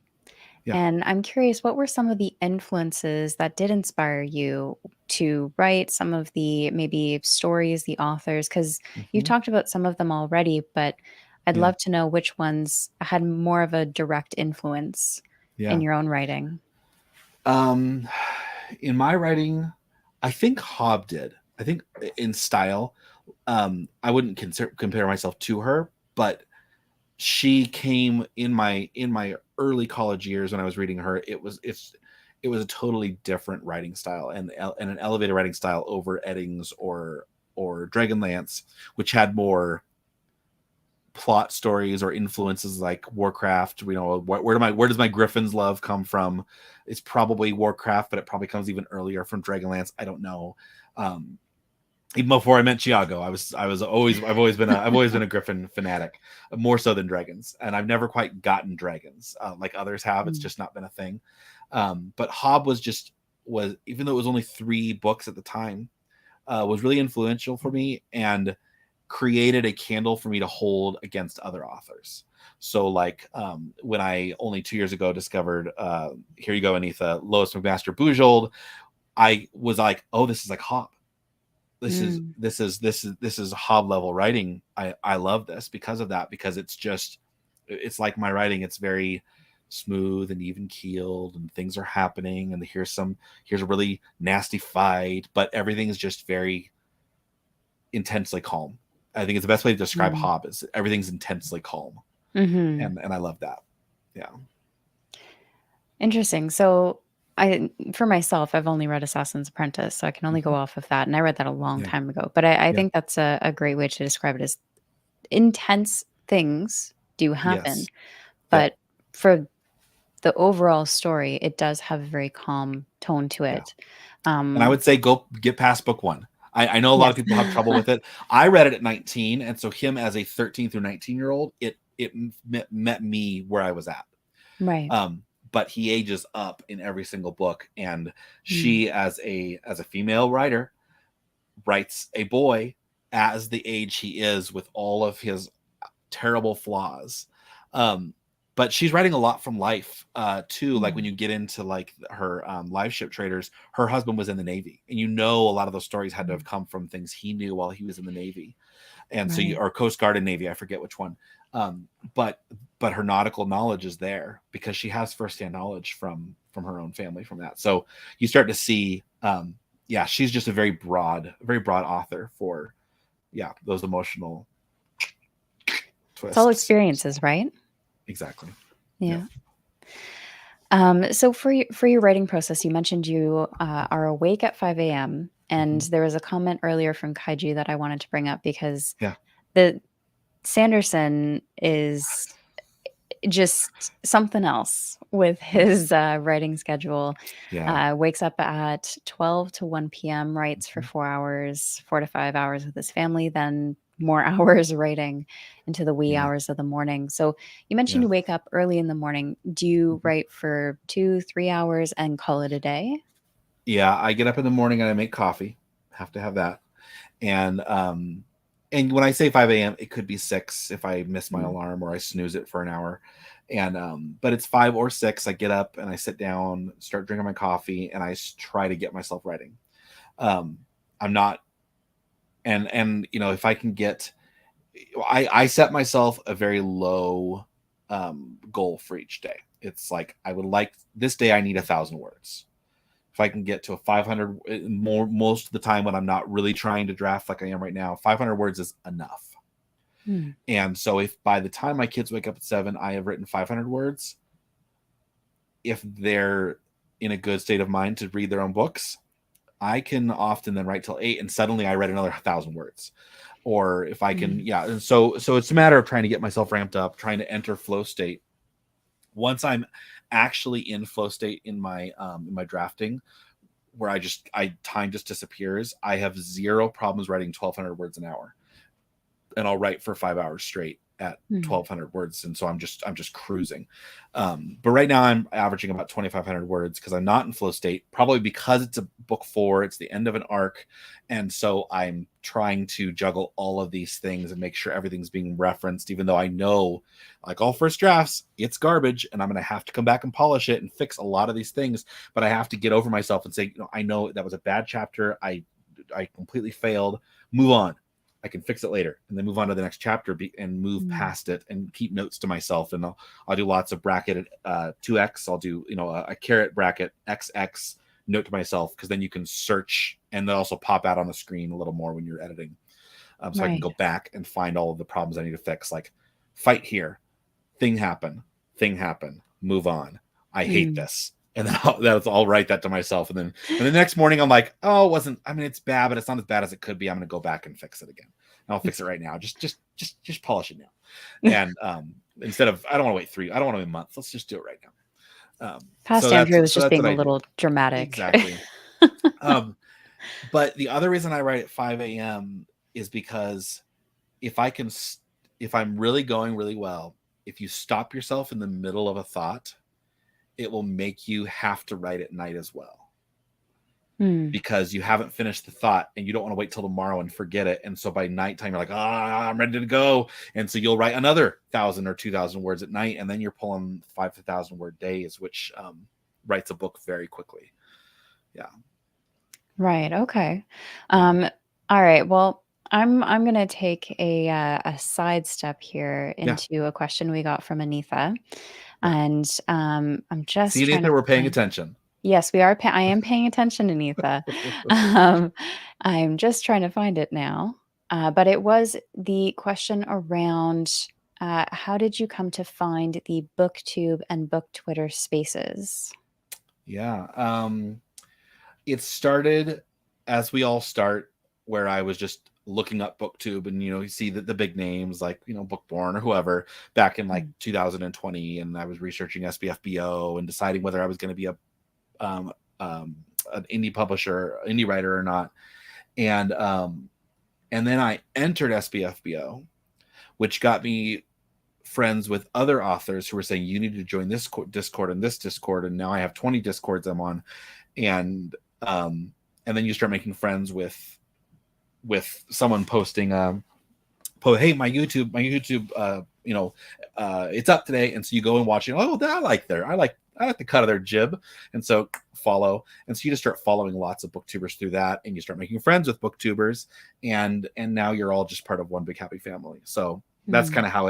Yeah. And I'm curious, what were some of the influences that did inspire you to write some of the maybe stories, the authors? Because you've Hmm. talked about some of them already, but I'd Yeah. love to know which ones had more of a direct influence in Yeah. your own writing. Um, in my writing, I think Hobb did. I think in style, I wouldn't compare myself to her, but she came in my early college years when I was reading her. It was a totally different writing style, and an elevated writing style over Eddings or Dragonlance, which had more plot stories or influences like Warcraft. Where does my Griffin's love come from? It's probably Warcraft, but it probably comes even earlier from Dragonlance. I don't know. Um, Even before I met Chiago, I've always been a Griffin fanatic, more so than dragons, and I've never quite gotten dragons like others have. It's Mm. just not been a thing. But Hobb was, even though it was only 3 books at the time, was really influential for me, and created a candle for me to hold against other authors. So like when I only 2 years ago discovered Here You Go, Anitha, Lois McMaster Bujold, I was like, oh, this is like Hobb. Mm. This is Hobb level writing. I love this because of that, because it's like my writing. It's very smooth and even keeled, and things are happening, and here's a really nasty fight, but everything is just very intensely calm. I think it's the best way to describe Mm. Hobb is everything's intensely calm, Hmm. and I love that. Yeah. Interesting. So for myself, I've only read Assassin's Apprentice, so I can only go Mhm. off of that. And I read that a long Yeah. time ago. But I Yeah. think that's a great way to describe it, as intense things do happen. Yes. Yep. But for the overall story, it does have a very calm tone to Yeah. it. And I Um, would say go get past book 1. I know a lot of yes. people have trouble with it. I read it at 19, and so him as a 13 through 19-year-old, it met me where I was at. Right. But he ages up in every single book, and Mm. she as a female writer writes a boy as the age he is, with all of his terrible flaws. Um, but she's writing a lot from life too. Like when Mm. you get into like her live ship traders, her husband was in the Navy, and you know a lot of those stories had to Mm. have come from things he knew while he was in the Navy, and so you, Right. or Coast Guard and Navy, I forget which one. um, but her nautical knowledge is there because she has firsthand knowledge from her own family from that. So you start to see, yeah, she's just a very broad author for, yeah, those emotional It's all twists. So, experiences, right? exactly. Yep. Yeah. So for your writing process, you mentioned you are awake at 5 a.m. And Hmm. there was a comment earlier from Kaiji that I wanted to bring up because Yeah. the Sanderson is just something else with Yes. his writing schedule. Yeah. Wakes up at 12 to 1 p.m., writes for Hmm. 4 hours, 4 to 5 hours with his family, then more hours writing into the wee Yeah. hours of the morning. So you mentioned Yeah. you wake up early in the morning. Do you Mhm. write for 2, 3 hours and call it a day? Yeah. I get up in the morning and I make coffee. Have to have that. And and when I say 5 a.m., it could be 6 if I miss my Mm. alarm or I snooze it for an hour. And but it's 5 or 6. I get up and I sit down, start drinking my coffee, and I try to get myself writing. Um, I'm not, and you know, if I can get, I set myself a very low goal for each day. It's like I would like this day I need 1,000 words. If I can get to a 500, more most of the time when I'm not really trying to draft like I am right now, 500 words is enough. Mm. And so if by the time my kids wake up at 7, I have written 500 words, if they're in a good state of mind to read their own books, I can often then write till 8 and suddenly I read another 1,000 words. Or if I can, Mm. yeah. And so it's a matter of trying to get myself ramped up, trying to enter flow state. Once I'm actually in flow state in my drafting, where I time just disappears, I have zero problems writing 1,200 words an hour, and I'll write for 5 hours straight at Mm. 1,200 words, and so I'm just cruising. But right now I'm averaging about 2,500 words because I'm not in flow state, probably because it's a book 4, it's the end of an arc, and so I'm trying to juggle all of these things and make sure everything's being referenced, even though I know, like all first drafts, it's garbage, and I'm going to have to come back and polish it and fix a lot of these things. But I have to get over myself and say, you know, I know that was a bad chapter. I completely failed. Move on. I can fix it later, and then move on to the next chapter and move Mm. past it and keep notes to myself. And I'll do lots of bracketed 2x. I'll do, you know, a caret bracket XX note to myself, because then you can search and then also pop out on the screen a little more when you're editing. So I can Right. go back and find all of the problems I need to fix, like fight here, thing happen, move on. I hate Mm. this. And then I'll write that to myself. And the next morning I'm like, oh, it wasn't, I mean, it's bad, but it's not as bad as it could be. I'm going to go back and fix it again. And I'll fix it right now. Just polish it now. And instead of, I don't want to wait 3, I don't want to wait a month. Let's just do it right now. Past Andrew was So just that's being what a I do. little dramatic. Exactly. Um, but the other reason I write at 5 a.m. is because if I can, if I'm really going really well, if you stop yourself in the middle of a thought, it will make you have to write at night as well, Mm. because you haven't finished the thought and you don't want to wait till tomorrow and forget it. And so by nighttime, you're like, ah, I'm ready to go. And so you'll write another 1,000 or 2,000 words at night. And then you're pulling 5,000 word days, which writes a book very quickly. Yeah. Right. Okay. Yeah. Um, all right. Well, I'm gonna take a sidestep here Yeah. into a question we got from Anitha, Yeah. and I'm just See, trying Nathan, to we're paying find. attention. Yes, we are. I am paying attention, Anitha. Um, I'm just trying to find it now. But it was the question around how did you come to find the BookTube and Book Twitter spaces? Yeah. It started as we all start, where I was just looking up booktube, and you know, you see the big names like, you know, Bookborn or whoever back in like Mm. 2020, and I was researching SBFBO and deciding whether I was going to be a um, um, an indie publisher, indie writer or not. And and then I entered SBFBO, which got me friends with other authors who were saying, you need to join this Discord and this Discord, and now I have 20 Discords I'm on. And um and then you start making friends with someone posting hey, my YouTube it's up today, and so you go and watch it. Oh, I like the cut of their jib, and so follow, and so you just start following lots of booktubers through that, and you start making friends with booktubers, and now you're all just part of one big happy family. So that's Mm. kind of how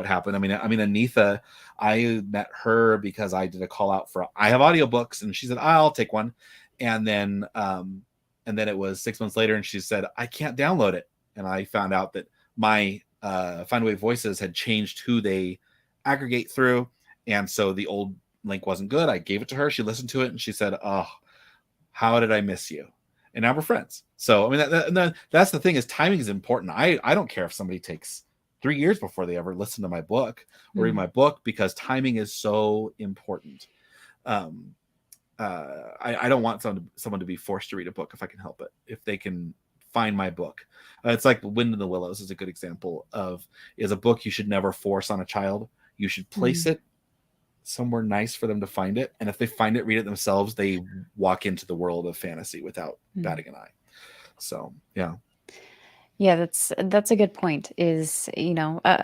it happened. I mean, Anitha, I met her because I did a call out for I have audiobooks, and she said I'll take one, and then it was 6 months later, and she said I can't download it, and I found out that my Findaway Voices had changed who they aggregate through, and so the old link wasn't good. I gave it to her. She listened to it, and she said, "Oh, how did I miss you?" And now we're friends. So I mean, that's the thing, is timing is important. I don't care if somebody takes 3 years before they ever listen to my book or read Mm. my book, because timing is so important. Um, I don't want someone to be forced to read a book if I can help it. If they can find my book, it's like Wind in the Willows is a good example of is a book you should never force on a child. You should place Mm. it somewhere nice for them to find it, and if they find it, read it themselves, they walk into the world of fantasy without Mm. batting an eye. So yeah. Yeah, that's a good point. Is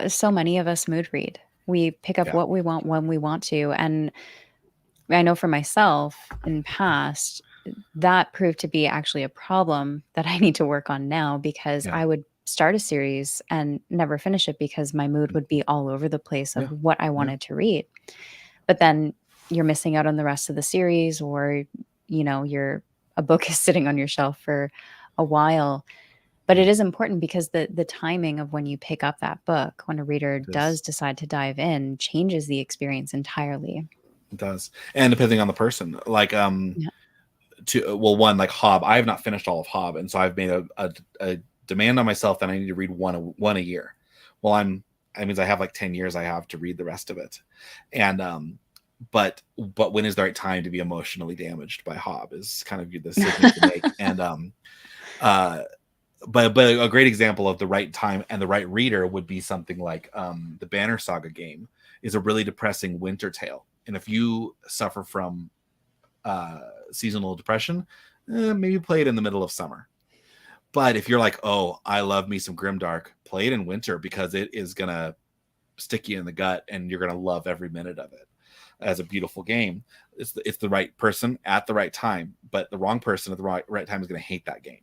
so many of us mood read. We pick up Yeah. what we want when we want to, and I know for myself in past that proved to be actually a problem that I need to work on now, because Yeah. I would start a series and never finish it because my mood would be all over the place of Yeah. what I Yeah. wanted to read. But then you're missing out on the rest of the series, or you're a book is sitting on your shelf for a while. But Yeah. it is important because the timing of when you pick up that book, when a reader It is. does decide to dive in, changes the experience entirely. It does. And depending on the person, like Yeah. one, like Hob, I have not finished all of Hob, and so I've made a demand on myself that I need to read one a year. Well, that means I have like 10 years I have to read the rest of it. And but when is the right time to be emotionally damaged by Hob is kind of the decision you have to make. And uh but a great example of the right time and the right reader would be something like the Banner Saga game is a really depressing winter tale. And if you suffer from seasonal depression, maybe play it in the middle of summer. But if you're like, oh, I love me some grimdark, play it in winter, because it is gonna stick you in the gut, and you're gonna love every minute of it as a beautiful game. It's the right person at the right time, but the wrong person at the right time is gonna hate that game.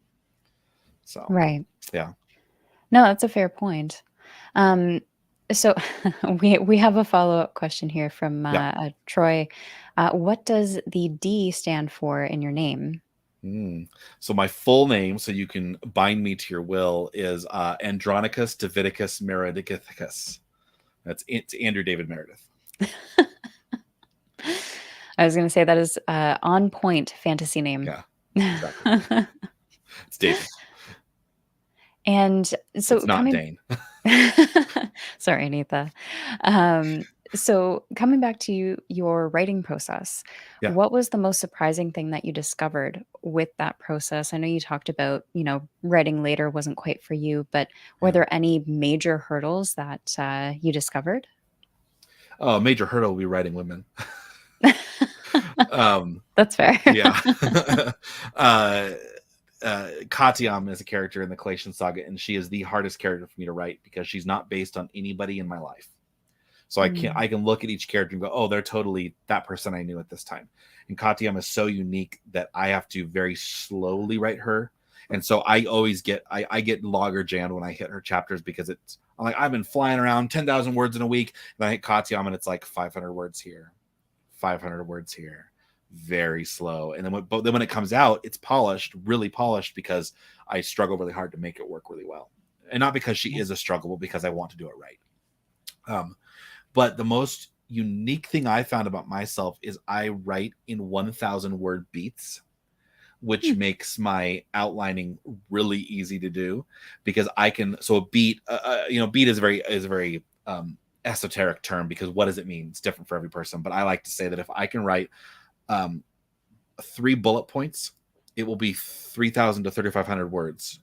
So Right. yeah. No, that's a fair point. Um, so we have a follow-up question here from Yeah. Troy. What does the D stand for in your name? So my full name, so you can bind me to your will, is Andronicus Davidicus Meredithicus. It's Andrew David Meredith. I was going to say that is on point fantasy name. Yeah, exactly. It's David. And so It's not coming Dane. sorry, Anita. So coming back to your writing process, Yeah. what was the most surprising thing that you discovered with that process? I know you talked about, writing later wasn't quite for you, but were Yeah. there any major hurdles that you discovered? Oh, a major hurdle will be writing women. um, That's fair. yeah. uh, Katiam is a character in the Collation Saga, and she is the hardest character for me to write because she's not based on anybody in my life. So I Mm. can look at each character and go, oh, they're totally that person I knew at this time. And Katiam is so unique that I have to very slowly write her. And so I always I get logger jammed when I hit her chapters, because I'm like, I've been flying around 10,000 words in a week, and I hit Katiam and it's like 500 words here, 500 words here, very slow. And then when it comes out, it's polished, really polished, because I struggle really hard to make it work really well. And not because she is a struggle, but because I want to do it right. But the most unique thing I found about myself is I write in 1,000 word beats, which Hmm. makes my outlining really easy to do, because I can. So a beat, beat is a very esoteric term, because what does it mean? It's different for every person. But I like to say that if I can write 3 bullet points, it will be 3,000 to 3,500 words,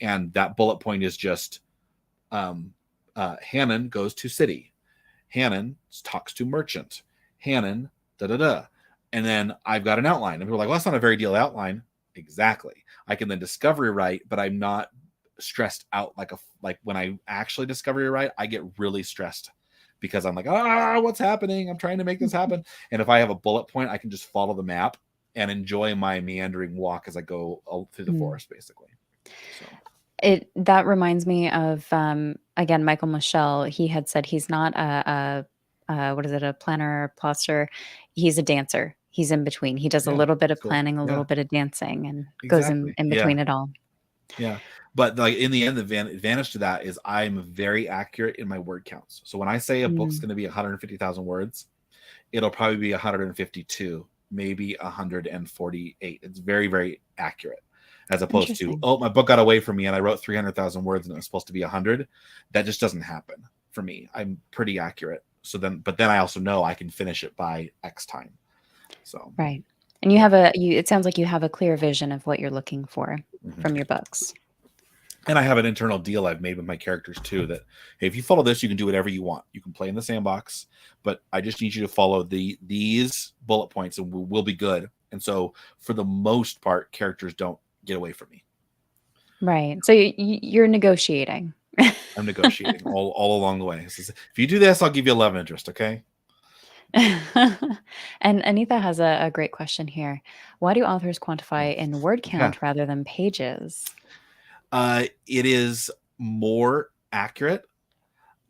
and that bullet point is just Hannon goes to city. Hannon talks to merchant. Hannon, da da da. And then I've got an outline. And people are like, well, that's not a very detailed outline. Exactly. I can then discovery write, but I'm not stressed out. Like when I actually discover you're right, I get really stressed because I'm like, what's happening? I'm trying to make this happen. And if I have a bullet point, I can just follow the map and enjoy my meandering walk as I go through the forest, basically. So That reminds me of again Michael Michelle. He had said he's not a what is it, a planner or plotter? He's a dancer. He's in between. He does a yeah, little bit that's of cool. planning, a Yeah, little bit of dancing, and goes exactly. in Yeah, between it all. yeah. But like in the end, the advantage to that is I'm very accurate in my word counts. So when I say a book's Mm, going to be 150,000 words, it'll probably be 152, maybe 148. It's very, very accurate, as opposed to, interesting. oh, my book got away from me and I wrote 300,000 words and it was supposed to be 100. That just doesn't happen for me. I'm pretty accurate. But then I also know I can finish it by X time. So Right. And you yeah. have it sounds like you have a clear vision of what you're looking for Mhm. from your books. And I have an internal deal I've made with my characters too, that hey, if you follow this, you can do whatever you want. You can play in the sandbox, but I just need you to follow these bullet points, and we'll be good. And so, for the most part, characters don't get away from me. Right. So you're negotiating. I'm negotiating all along the way. If you do this, I'll give you 11 interest. Okay. And Anita has a great question here. Why do authors quantify in word Yeah. count rather than pages? It is more accurate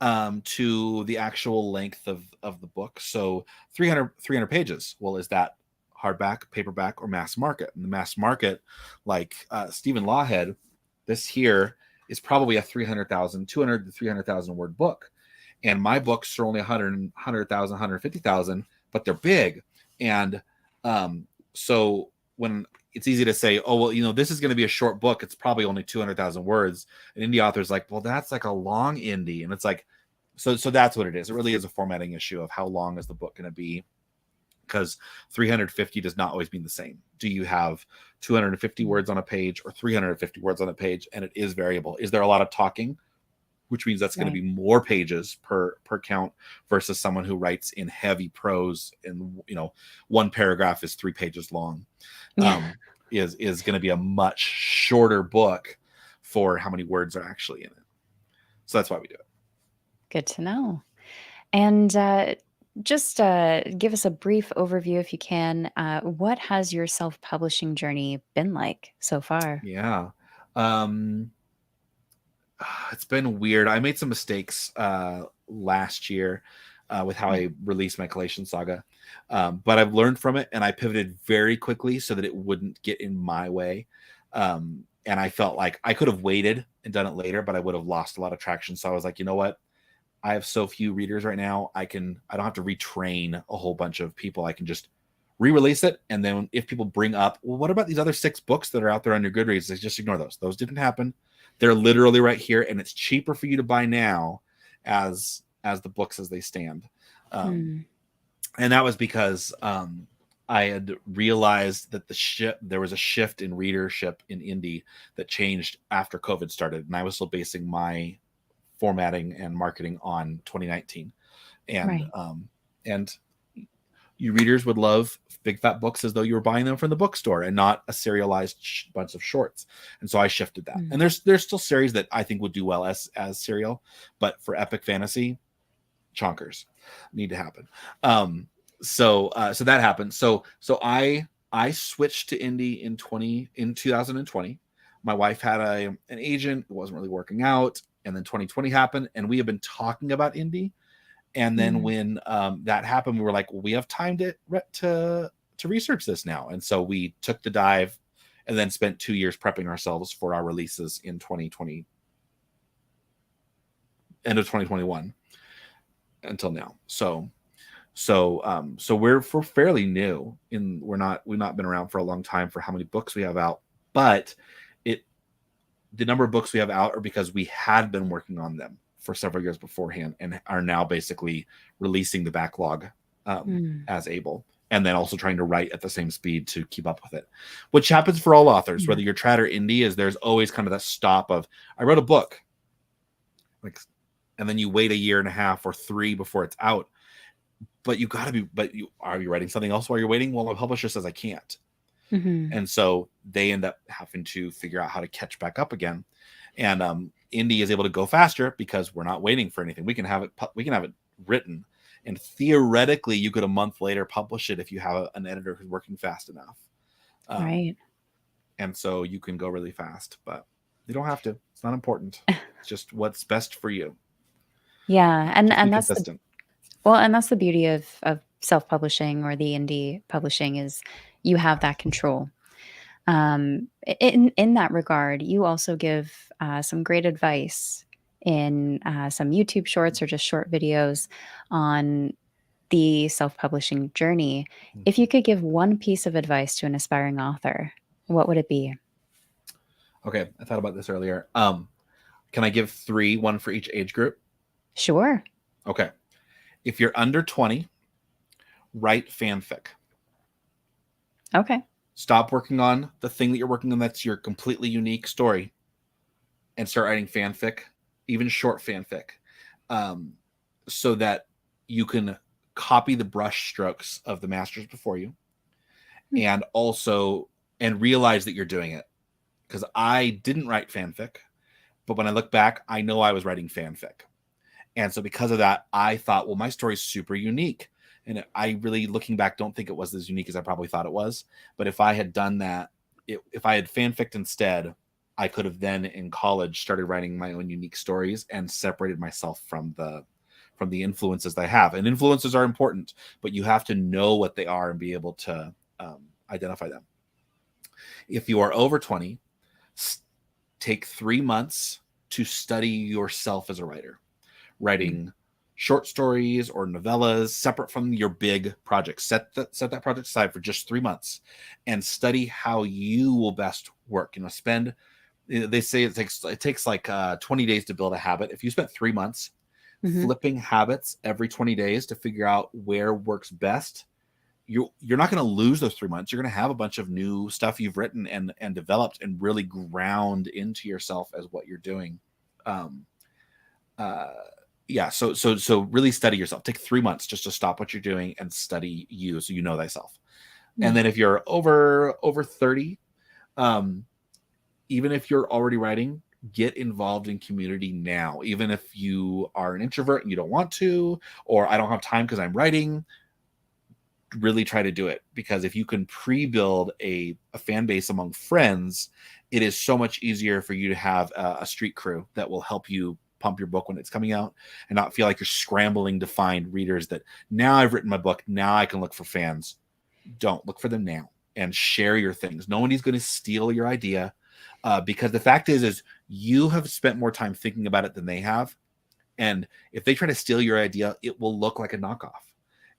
to the actual length of the book. So 300 pages. Well, is that hardback, paperback, or mass market? And the mass market, like Stephen Lawhead, this here is probably a 300,000, 200 to 300,000 word book. And my books are only 100,000, 150,000, but they're big. And so when it's easy to say, oh, well, this is going to be a short book, it's probably only 200,000 words. An indie author's like, well, that's like a long indie. And it's like, so that's what it is. It really is a formatting issue of how long is the book going to be, because 350 does not always mean the same. Do you have 250 words on a page or 350 words on a page? And it is variable. Is there a lot of talking, which means that's going to Right. be more pages per count versus someone who writes in heavy prose, and one paragraph is 3 pages long, Yeah. is going to be a much shorter book for how many words are actually in it. So that's why we do it. Good to know. And just give us a brief overview, if you can. What has your self publishing journey been like so far? Yeah. Um, it's been weird. I made some mistakes last year with how Yeah. I released my Collation Saga, but I've learned from it, and I pivoted very quickly so that it wouldn't get in my way. And I felt like I could have waited and done it later, but I would have lost a lot of traction. So I was like, you know what? I have so few readers right now. I don't have to retrain a whole bunch of people. I can just re-release it, and then if people bring up, well, what about these other 6 books that are out there on your Goodreads? Just ignore those. Those didn't happen. They're literally right here, and it's cheaper for you to buy now as the books as they stand. Um, Hmm. and that was because I had realized that there was a shift in readership in indie that changed after COVID started, and I was still basing my formatting and marketing on 2019, and Right. and you readers would love big fat books as though you were buying them from the bookstore and not a serialized bunch of shorts. And so I shifted that. Hmm. And there's still series that I think would do well as serial, but for epic fantasy, chonkers need to happen. So that happened. So I switched to indie in 2020. My wife had an agent. It wasn't really working out, and then 2020 happened, and we have been talking about indie. And then Hmm. when that happened, we were like, well, we have time to research this now. And so we took the dive, and then spent 2 years prepping ourselves for our releases in 2020, end of 2021 until now. So we're fairly new, we've not been around for a long time for how many books we have out, but it the number of books we have out are because we had been working on them for several years beforehand and are now basically releasing the backlog Hmm. as able, and then also trying to write at the same speed to keep up with it, which happens for all authors, Yeah. whether you're trad or indie. Is there's always kind of that stop of, I wrote a book, like, and then you wait a year and a half or 3 before it's out. But are you writing something else while you're waiting? Well, my publisher says I can't. Hmm. And so they end up having to figure out how to catch back up again. And indie is able to go faster because we're not waiting for anything. We can have it written, and theoretically you could a month later publish it if you have an editor who's working fast enough. Right. And so you can go really fast, but you don't have to. It's not important. It's just what's best for you. Yeah, Just be and that's the consistent. well, and that's the beauty of self-publishing or the indie publishing is you have that control. In that regard, you also give some great advice in some YouTube shorts or just short videos on the self-publishing journey. If you could give one piece of advice to an aspiring author, what would it be? Okay, I thought about this earlier. Can I give three, one for each age group? Sure. Okay. If you're under 20, write fanfic. Okay. Stop working on the thing that you're working on that's your completely unique story and start writing fanfic, even short fanfic, so that you can copy the brush strokes of the masters before you Hmm. and also and realize that you're doing it. Because I didn't write fanfic, but when I look back, I know I was writing fanfic. And so because of that, I thought, well, my story is super unique. And I really, looking back, don't think it was as unique as I probably thought it was. But if I had done that, if I had fanficked instead, I could have then in college started writing my own unique stories and separated myself from the influences that I have. And influences are important, but you have to know what they are and be able to identify them. If you are over 20, take 3 months to study yourself as a writer, writing short stories or novellas separate from your big project. Set that project aside for just 3 months and study how you will best work. Spend. They say it takes like 20 days to build a habit. If you spent 3 months Hmm. flipping habits every 20 days to figure out where works best, you're not going to lose those 3 months. You're going to have a bunch of new stuff you've written and developed and really ground into yourself as what you're doing. Um, uh, yeah. So really study yourself. Take 3 months just to stop what you're doing and study you, so you know thyself. And Yeah. then if you're over 30, um, even if you're already writing, get involved in community now. Even if you are an introvert and you don't want to, or I don't have time because I'm writing, really try to do it, because if you can pre-build a fan base among friends, it is so much easier for you to have a street crew that will help you pump your book when it's coming out and not feel like you're scrambling to find readers that now I've written my book, now I can look for fans. Don't look for them now, and share your things. Nobody's going to steal your idea, because the fact is you have spent more time thinking about it than they have, and if they try to steal your idea, it will look like a knockoff.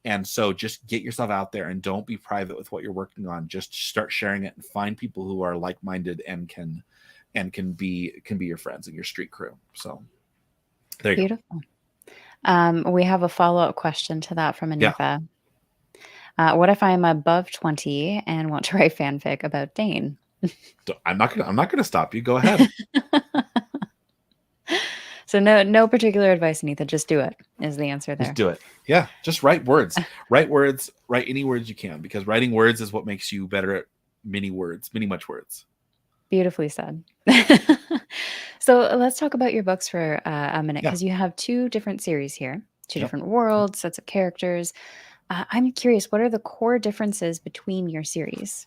And so just get yourself out there and don't be private with what you're working on. Just start sharing it and find people who are like-minded and can be your friends and your street crew. So there you go. Beautiful. We have a follow-up question to that from Yeah. Anitha. What if I'm above 20 and want to write fanfic about Dane? I'm not gonna stop you. Go ahead. So no particular advice, Anitha. Just do it is the answer Just there. do it. Yeah. Just write words. Write words. Write any words you can, because writing words is what makes you better at many much words. Beautifully said. So let's talk about your books for a minute, Yeah. because you have two different series here, two Yep. different worlds, sets of characters. I'm curious, what are the core differences between your series?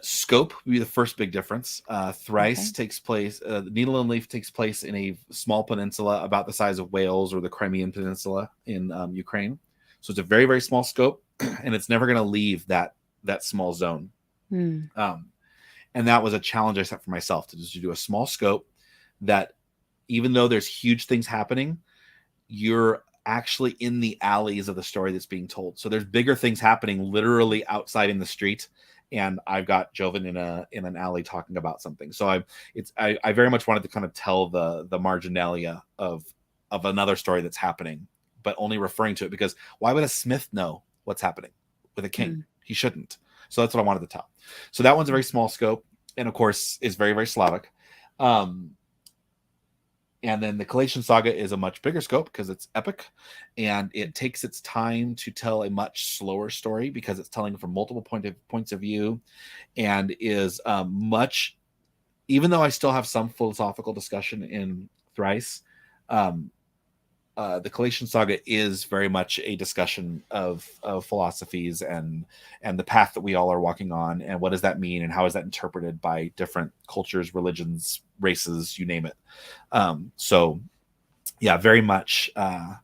Scope would be the first big difference. Okay. Thrice takes place, Needle and Leaf takes place in a small peninsula about the size of Wales or the Crimean Peninsula in Ukraine. So it's a very, very small scope, and it's never going to leave that small zone. Hmm. Um, and that was a challenge I set for myself, to just do a small scope that, even though there's huge things happening, you're actually in the alleys of the story that's being told. So there's bigger things happening literally outside in the street, and I've got Joven in an alley talking about something. So I very much wanted to kind of tell the marginalia of another story that's happening, but only referring to it, because why would a smith know what's happening with a king? Hmm. He shouldn't. So that's what I wanted to tell. So that one's a very small scope, and of course is very, very Slavic. Um, and then the Kalatian Saga is a much bigger scope because it's epic, and it takes its time to tell a much slower story because it's telling from multiple points of view, and is much even though I still have some philosophical discussion in Thrice, um, the Collation Saga is very much a discussion of philosophies and the path that we all are walking on, and what does that mean, and how is that interpreted by different cultures, religions, races, you name it. So yeah, very much. Uh,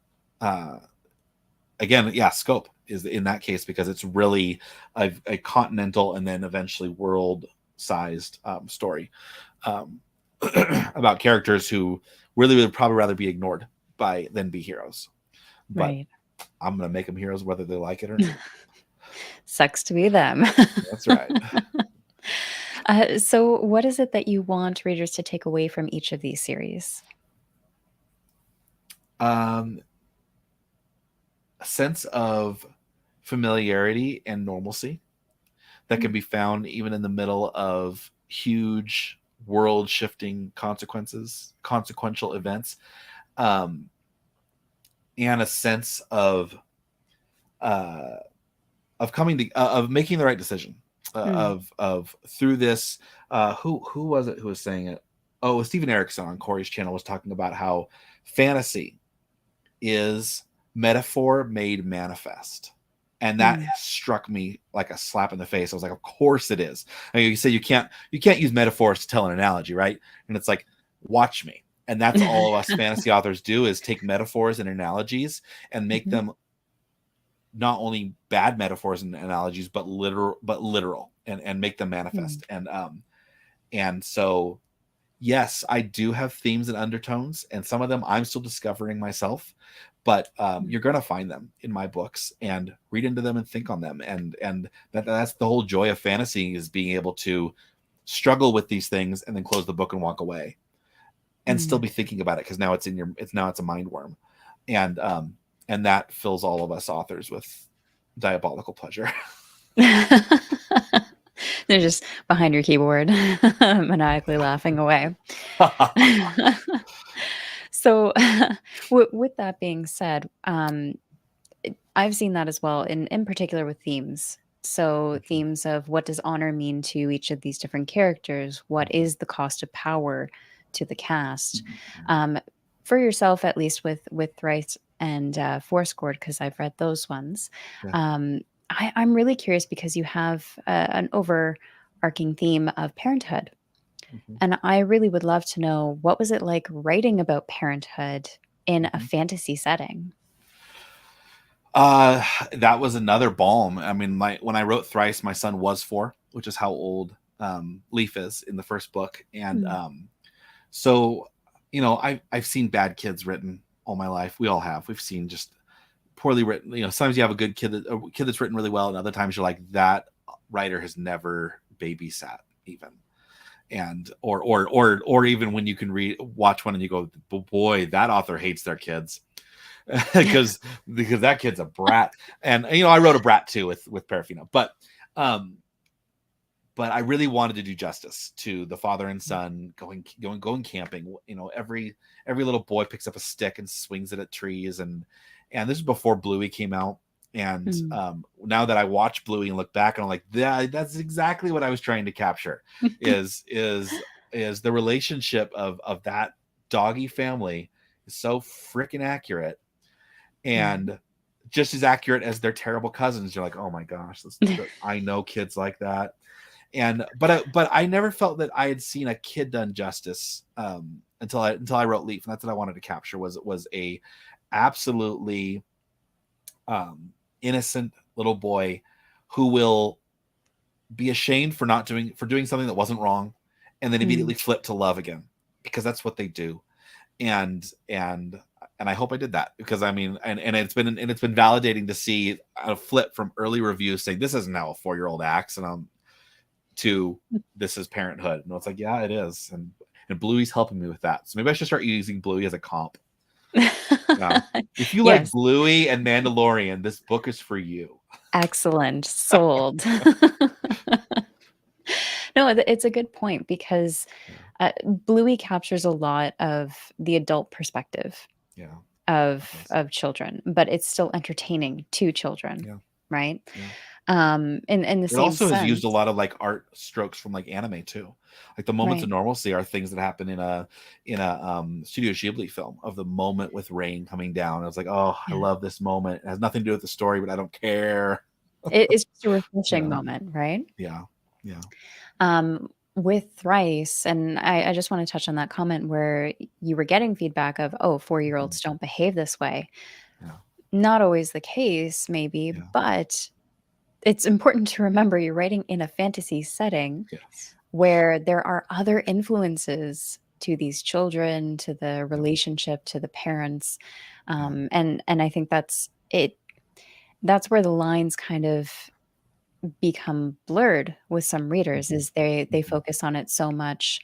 Again, yeah, scope is in that case because it's really a continental and then eventually world-sized story um, about characters who really would probably rather be ignored by than be heroes. But Right. I'm gonna make them heroes whether they like it or not. Sucks to be them. That's right. So, what is it that you want readers to take away from each of these series? Um, a sense of familiarity and normalcy that can Mm, be found even in the middle of huge world shifting consequential events, um, and a sense uh, of coming to of making the right decision, mm, of through this. Who was it who was saying it? Oh, Stephen Erickson on Corey's channel was talking about how fantasy is metaphor made manifest. And that mm, struck me like a slap in the face. I was like, of course it is. I mean, you say you can't use metaphors to tell an analogy, right? And it's like, watch me. And that's all of us fantasy authors do is take metaphors and analogies and make mhm, them not only bad metaphors and analogies, but literal and make them mm, manifest. And so yes, I do have themes and undertones, and some of them I'm still discovering myself. But mm, you're gonna find them in my books and read into them and think on them, and that's the whole joy of fantasy is being able to struggle with these things and then close the book and walk away and still mm. be thinking about it because now it's a mind worm, and that fills all of us authors with diabolical pleasure. They're just behind your keyboard, maniacally laughing away. So, with that being said, I've seen that as well, in particular with themes. So, Mhm, themes of what does honor mean to each of these different characters? What mhm, is the cost of power to the cast? mhm. Um, for yourself, at least with Thrice and Fourscored, because I've read those ones. Yeah. Um, I'm really curious because you have an overarching theme of parenthood, Mhm, and I really would love to know what was it like writing about parenthood in a mhm. fantasy setting. Uh, that was another balm. I mean, my when I wrote Thrice, my son was 4, which is how old Leaf is in the first book, and Mm, so I've seen bad kids written all my life. We all have. We've seen just poorly written. Sometimes you have a kid that's written really well, and other times you're like that writer has never babysat even, and or even when you can watch one and you go, boy, that author hates their kids because that kid's a brat. And I wrote a brat too with Parafina, um but I really wanted to do justice to the father and son going camping. Every little boy picks up a stick and swings it at trees, and this is before Bluey came out. And mm, now that I watch Bluey and look back, and I'm like, that's exactly what I was trying to capture. Is the relationship of that doggy family is so freaking accurate, mm. and just as accurate as their terrible cousins. You're like, oh my gosh, I know kids like that. And but I never felt that I had seen a kid done justice until I wrote Leaf, and that's what I wanted to capture was a absolutely innocent little boy who will be ashamed for doing something that wasn't wrong, and then Mm. immediately flip to love again because that's what they do. And and and I hope I did that because I mean, and it's been validating to see a flip from early reviews saying this isn't how a 4-year-old acts, and to this is parenthood. And it's like, yeah, it is. And Bluey's helping me with that. So maybe I should start using Bluey as a comp. Yeah. If you like Yes, Bluey and Mandalorian, this book is for you. excellent, sold. No, it's a good point because Yeah. Bluey captures a lot of the adult perspective Yeah. It of does. of children, but it's still entertaining to children, Yeah. right? Yeah. In the It same also has used a sense. lot of like art strokes from like anime too. Like the moments of Right. normalcy are things that happen in a Studio Ghibli film, of the moment with rain coming down. I was like, oh, I Yeah. love this moment. It has nothing to do with the story, but I don't care. It's just a refreshing Yeah, moment, right? yeah, yeah, With Thrice, and I just want to touch on that comment where you were getting feedback of, oh, 4-year-olds mhm, don't behave this way. yeah, Not always the case, maybe, yeah, but it's important to remember you're writing in a fantasy setting yes, where there are other influences to these children, to the yep, relationship, to the parents. yeah, And I think that's it. That's where the lines kind of become blurred with some readers, mhm, is they mhm, focus on it so much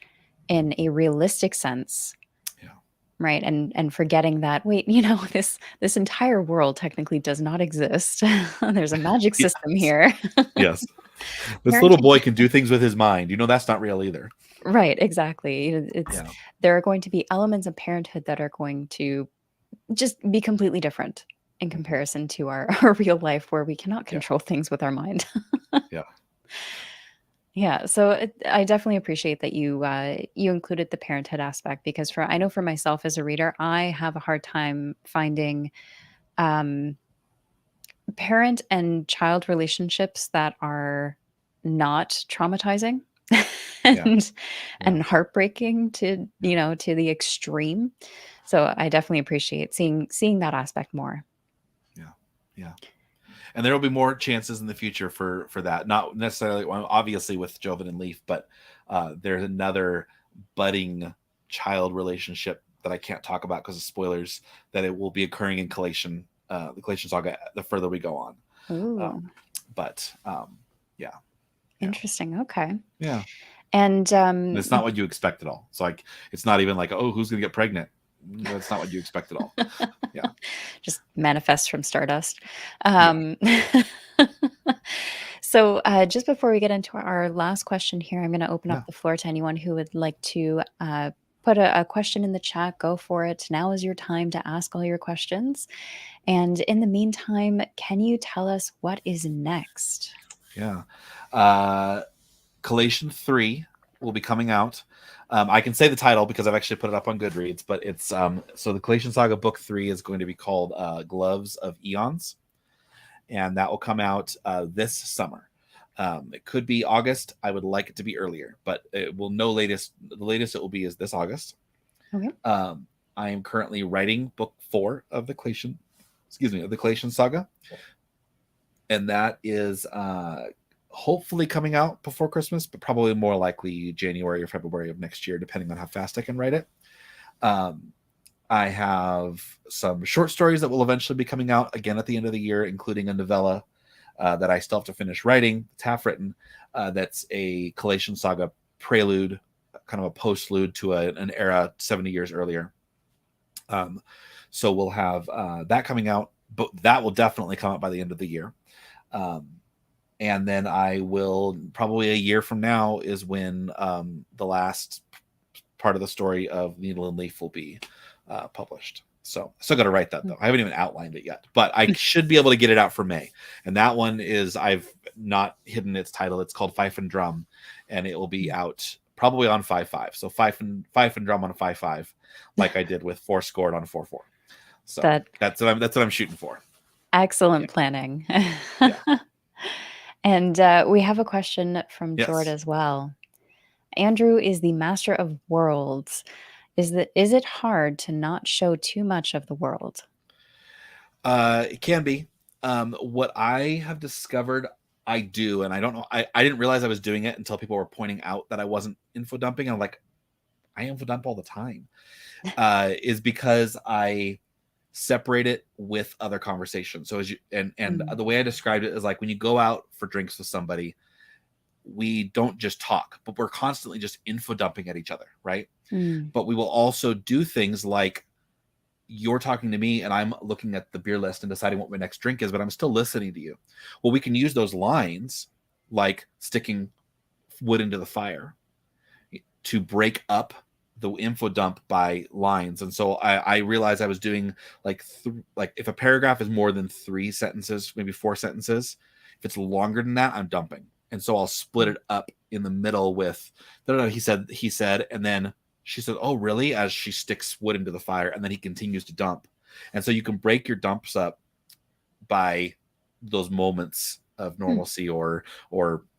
in a realistic sense, yeah, right? And forgetting that, wait, this entire world technically does not exist. There's a magic system yes, here. yes. This little Parenting. boy can do things with his mind. That's not real either. Right, exactly. It's Yeah, there are going to be elements of parenthood that are going to just be completely different in mhm, comparison to our, our real life where we cannot yeah, control things with our mind. yeah, Yeah, so I definitely appreciate that you included the parenthood aspect, because I know for myself as a reader, I have a hard time finding um, parent and child relationships that are not traumatizing yeah, and yeah, and heartbreaking to yeah, to the extreme. So I definitely appreciate seeing that aspect more. yeah, yeah. And there will be more chances in the future for that. Not necessarily, well, obviously, with Joven and Leaf, but there's another budding child relationship that I can't talk about because of spoilers. That it will be occurring in the Collation Saga. The further we go on, Ooh, um, but yeah, yeah, interesting. Okay, yeah. and And it's not what you expect at all. It's like it's not even like, oh, who's gonna get pregnant? That's not what you expect at all. Yeah, just manifests from stardust. yeah, Um, so, just before we get into our last question here, I'm going to open up yeah, the floor to anyone who would like to put a question in the chat. Go for it. Now is your time to ask all your questions. And in the meantime, can you tell us what is next? yeah. Collation 3 will be coming out. I can say the title because I've actually put it up on Goodreads, but it's so the Collation Saga Book 3 is going to be called Gloves of Eons, and that will come out this summer. It could be August. I would like it to be earlier, but it will no latest. The latest it will be is this August. Okay. Um, I am currently writing book 4 of the of the Collation Saga, and that is hopefully coming out before Christmas, but probably more likely January or February of next year, depending on how fast I can write it. Um, I have some short stories that will eventually be coming out again at the end of the year, including a novella that I still have to finish writing. It's half written. That's a Collation Saga prelude, kind of a postlude to an era 70 years earlier. Um, so we'll have that coming out, but that will definitely come out by the end of the year. Um, and then I will probably a year from now is when the last part of the story of Needle and Leaf will be published. So I still got to write that though. I haven't even outlined it yet, but I should be able to get it out for May. And that one is I've not hidden its title. It's called Fife and Drum, and it will be out probably on 5/5. So Fife and Drum on 5/5, like I did with Four Scored on 4/4. So That that's what I'm shooting for. Yeah, excellent planning. yeah, And we have a question from Jord yes. as well. Andrew is the master of worlds. Is it hard to not show too much of the world? It can be. What I have discovered I do, and I don't know, I didn't realize I was doing it until people were pointing out that I wasn't info dumping. I'm like, I info dump all the time. Is because I separate it with other conversations. So as you and Mm, the way I described it is like when you go out for drinks with somebody, we don't just talk, but we're constantly just info dumping at each other, right? mm, But we will also do things like you're talking to me and I'm looking at the beer list and deciding what my next drink is, but I'm still listening to you. Well, we can use those lines like sticking wood into the fire to break up the info dump by lines. And so I realized I was doing like if a paragraph is more than 3 sentences, maybe 4 sentences, If it's longer than that, I'm dumping. And so I'll split it up in the middle with, no, he said, and then she said, oh, really? As she sticks wood into the fire, and then he continues to dump. And so you can break your dumps up by those moments of normalcy, or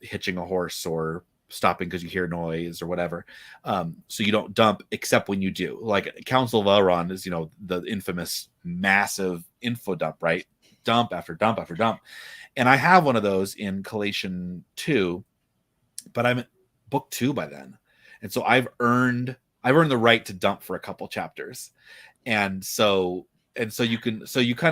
hitching a horse, or stopping because you hear noise or whatever. So you don't dump except when you do. Like Council of Elrond is, the infamous massive info dump, right? Dump after dump after dump. And I have one of those in Collation 2, but I'm at book 2 by then. And so I've earned the right to dump for a couple chapters. And so you kind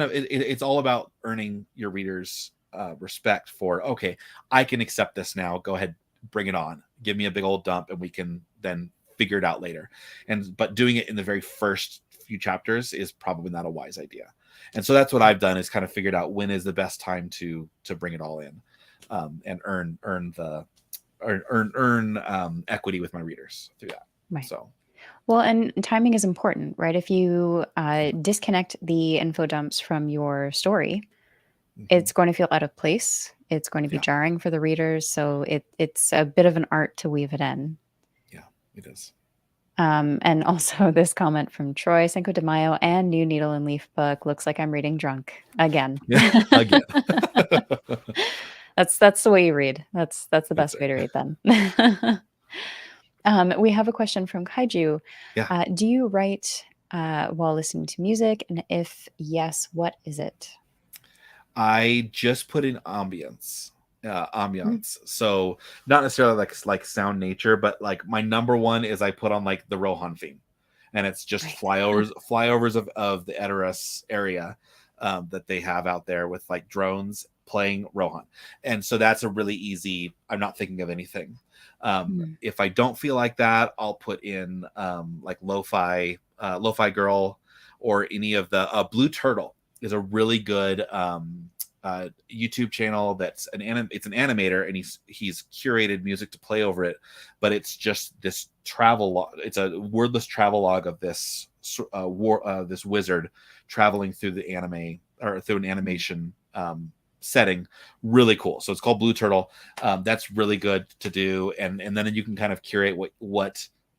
of, it's all about earning your readers respect for, okay, I can accept this now. Go ahead, bring it on. Give me a big old dump, and we can then figure it out later. But doing it in the very first few chapters is probably not a wise idea. And so that's what I've done, is kind of figured out when is the best time to bring it all in, and earn equity with my readers through that. Right. So. Well, and timing is important, right? If you disconnect the info dumps from your story, it's going to feel out of place. It's going to be jarring for the readers. So it's a bit of an art to weave it in. Yeah, it is. And also this comment from Troy, Cinco de Mayo and new Needle and Leaf book. Looks like I'm reading drunk again. Yeah, again. That's the way you read. That's the best way to read then. We have a question from Kaiju. Yeah. Do you write while listening to music? And if yes, what is it? I just put in ambience. So not necessarily like sound nature, but like my number one is I put on like the Rohan theme, and it's just flyovers of the Edoras area that they have out there with like drones playing Rohan. And so that's a really easy, I'm not thinking of anything. If I don't feel like that, I'll put in like Lo-Fi Girl, or any of the Blue Turtle is a really good YouTube channel that's it's an animator, and he's curated music to play over it, but it's just this travel log. It's a wordless travel log of this this wizard traveling through the anime, or through an animation setting. Really cool. So it's called Blue Turtle. That's really good to do, and then you can kind of curate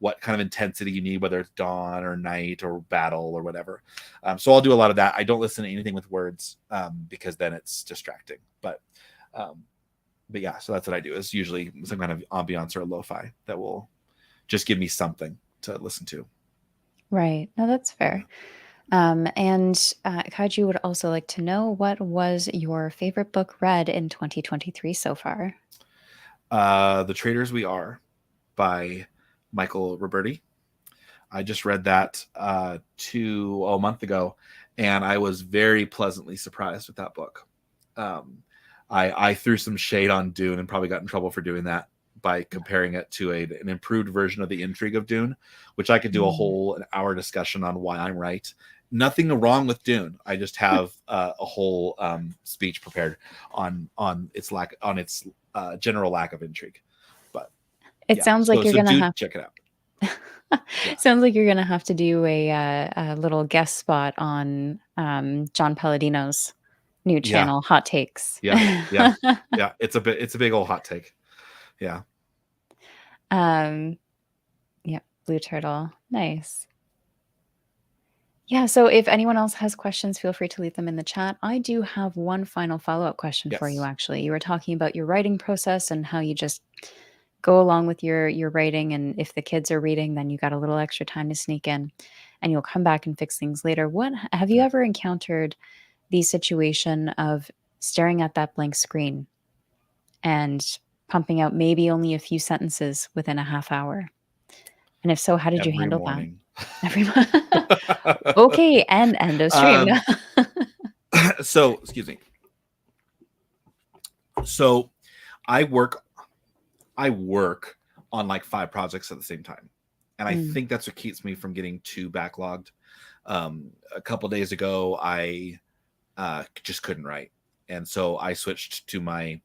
what kind of intensity you need, whether it's dawn or night or battle or whatever. So I'll do a lot of that. I don't listen to anything with words because then it's distracting. But yeah, so that's what I do, is usually some kind of ambiance or a lo-fi that will just give me something to listen to. Right. No, that's fair. And Kaiju would also like to know, what was your favorite book read in 2023 so far? The Traders We Are by Michael Roberti. I just read that a month ago, and I was very pleasantly surprised with that book. I threw some shade on Dune and probably got in trouble for doing that by comparing it to an improved version of the intrigue of Dune, which I could do an hour discussion on why I'm right. Nothing wrong with Dune. I just have a whole speech prepared on its general lack of intrigue. But it sounds like you're gonna have check it out. Sounds like you're gonna have to do a little guest spot on John Palladino's new channel, Hot Takes. Yeah. It's a big old hot take. Yeah. Yeah, Blue Turtle. Nice. Yeah, so if anyone else has questions, feel free to leave them in the chat. I do have one final follow-up question for you, actually. You were talking about your writing process and how you just go along with your writing, and if the kids are reading, then you got a little extra time to sneak in, and you'll come back and fix things later. What have you ever encountered the situation of staring at that blank screen and pumping out maybe only a few sentences within a half hour? And if so, how did you handle that? Every morning. Okay, and end of stream. So, excuse me. So, I work on like 5 projects at the same time, and I think that's what keeps me from getting too backlogged. A couple days ago, I just couldn't write, and so I switched to my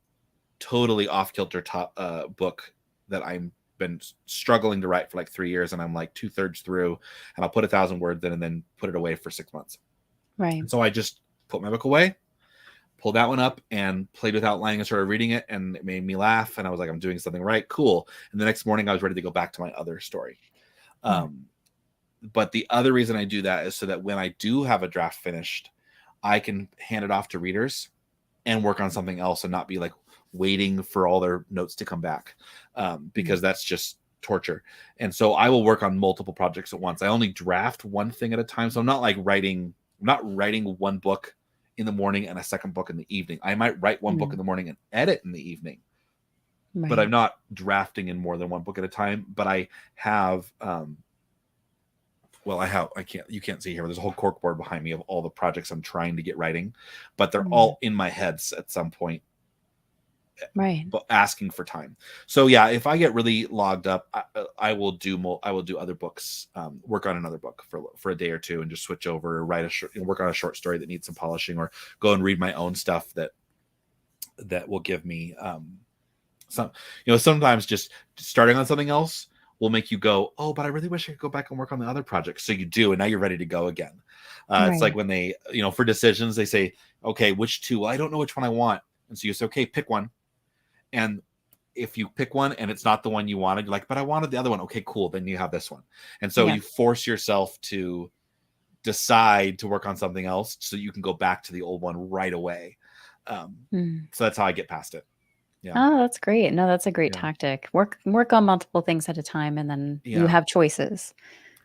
totally off-kilter top book that I'm been struggling to write for like 3 years, and I'm like 2/3 through, and I'll put 1,000 words in and then put it away for 6 months. Right. And so I just put my book away. pulled that one up and played with outlining and started reading it, and it made me laugh. And I was like, I'm doing something right, cool. And the next morning, I was ready to go back to my other story. Mm. But the other reason I do that is so that when I do have a draft finished, I can hand it off to readers and work on something else and not be like waiting for all their notes to come back, because that's just torture. And so I will work on multiple projects at once. I only draft one thing at a time. So I'm not like writing, I'm not writing one book in the morning and a second book in the evening. I might write one book in the morning and edit in the evening, but I'm Right. not drafting in more than one book at a time. But I have, well, I can't, you can't see here, but there's a whole corkboard behind me of all the projects I'm trying to get writing, but they're Mm. all in my heads at some point, Right. but asking for time. So yeah, if I get really logged up, I will do I will do other books, work on another book for a day or two, and just switch over, write work on a short story that needs some polishing, or go and read my own stuff that will give me some, sometimes just starting on something else will make you go, oh, but I really wish I could go back and work on the other project. So you do, and now you're ready to go again. It's like Right. when they, for decisions, they say, okay, which two? Well, I don't know which one I want. And so you say, okay, pick one. And if you pick one and it's not the one you wanted, you're like, but I wanted the other one. Okay, cool. Then you have this one. And so Yeah. you force yourself to decide to work on something else so you can go back to the old one right away. Um, Mm. so that's how I get past it. Yeah. Oh, that's great. No, that's a great Yeah. tactic. Work on multiple things at a time, and then you Yeah. have choices.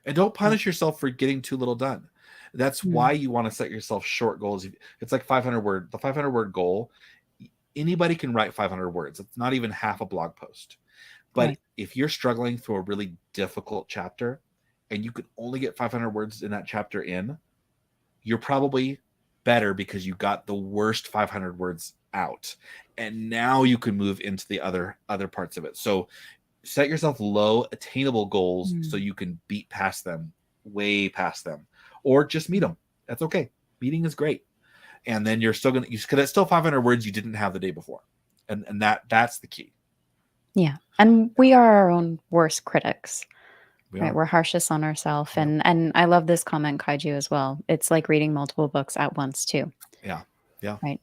And don't Right. punish yourself for getting too little done. That's why Mm. you want to set yourself short goals. It's like 500 word goal. Anybody can write 500 words. It's not even half a blog post. But Right. if you're struggling through a really difficult chapter and you could only get 500 words in that chapter you're probably better because you got the worst 500 words out. And now you can move into the other parts of it. So set yourself low attainable goals so Mm. you can beat past them, way past them, or just meet them. That's okay. Meeting is great. And then you're still because it's still 500 words you didn't have the day before. And that's the key. Yeah. And we are our own worst critics, We right? are. We're harshest on ourselves. Yep. And I love this comment, Kaiju, as well. It's like reading multiple books at once too. Yeah. Yeah. Right.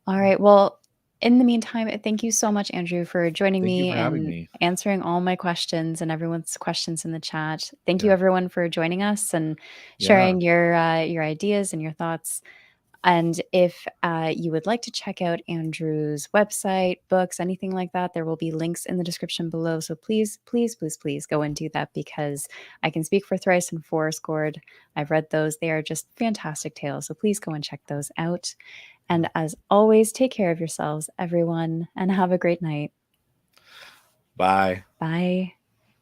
All right. Well, in the meantime, thank you so much, Andrew, for joining Thank you me for having and me. answering all my questions and everyone's questions in the chat. Thank you, Yeah. everyone, for joining us and Yeah. sharing your ideas and your thoughts. And if you would like to check out Andrew's website, books, anything like that, there will be links in the description below. So please, please, please, please go and do that, because I can speak for Thrice and Fourscored. I've read those. They are just fantastic tales. So please go and check those out. Yeah. And as always, take care of yourselves, everyone, and have a great night. Bye. Bye.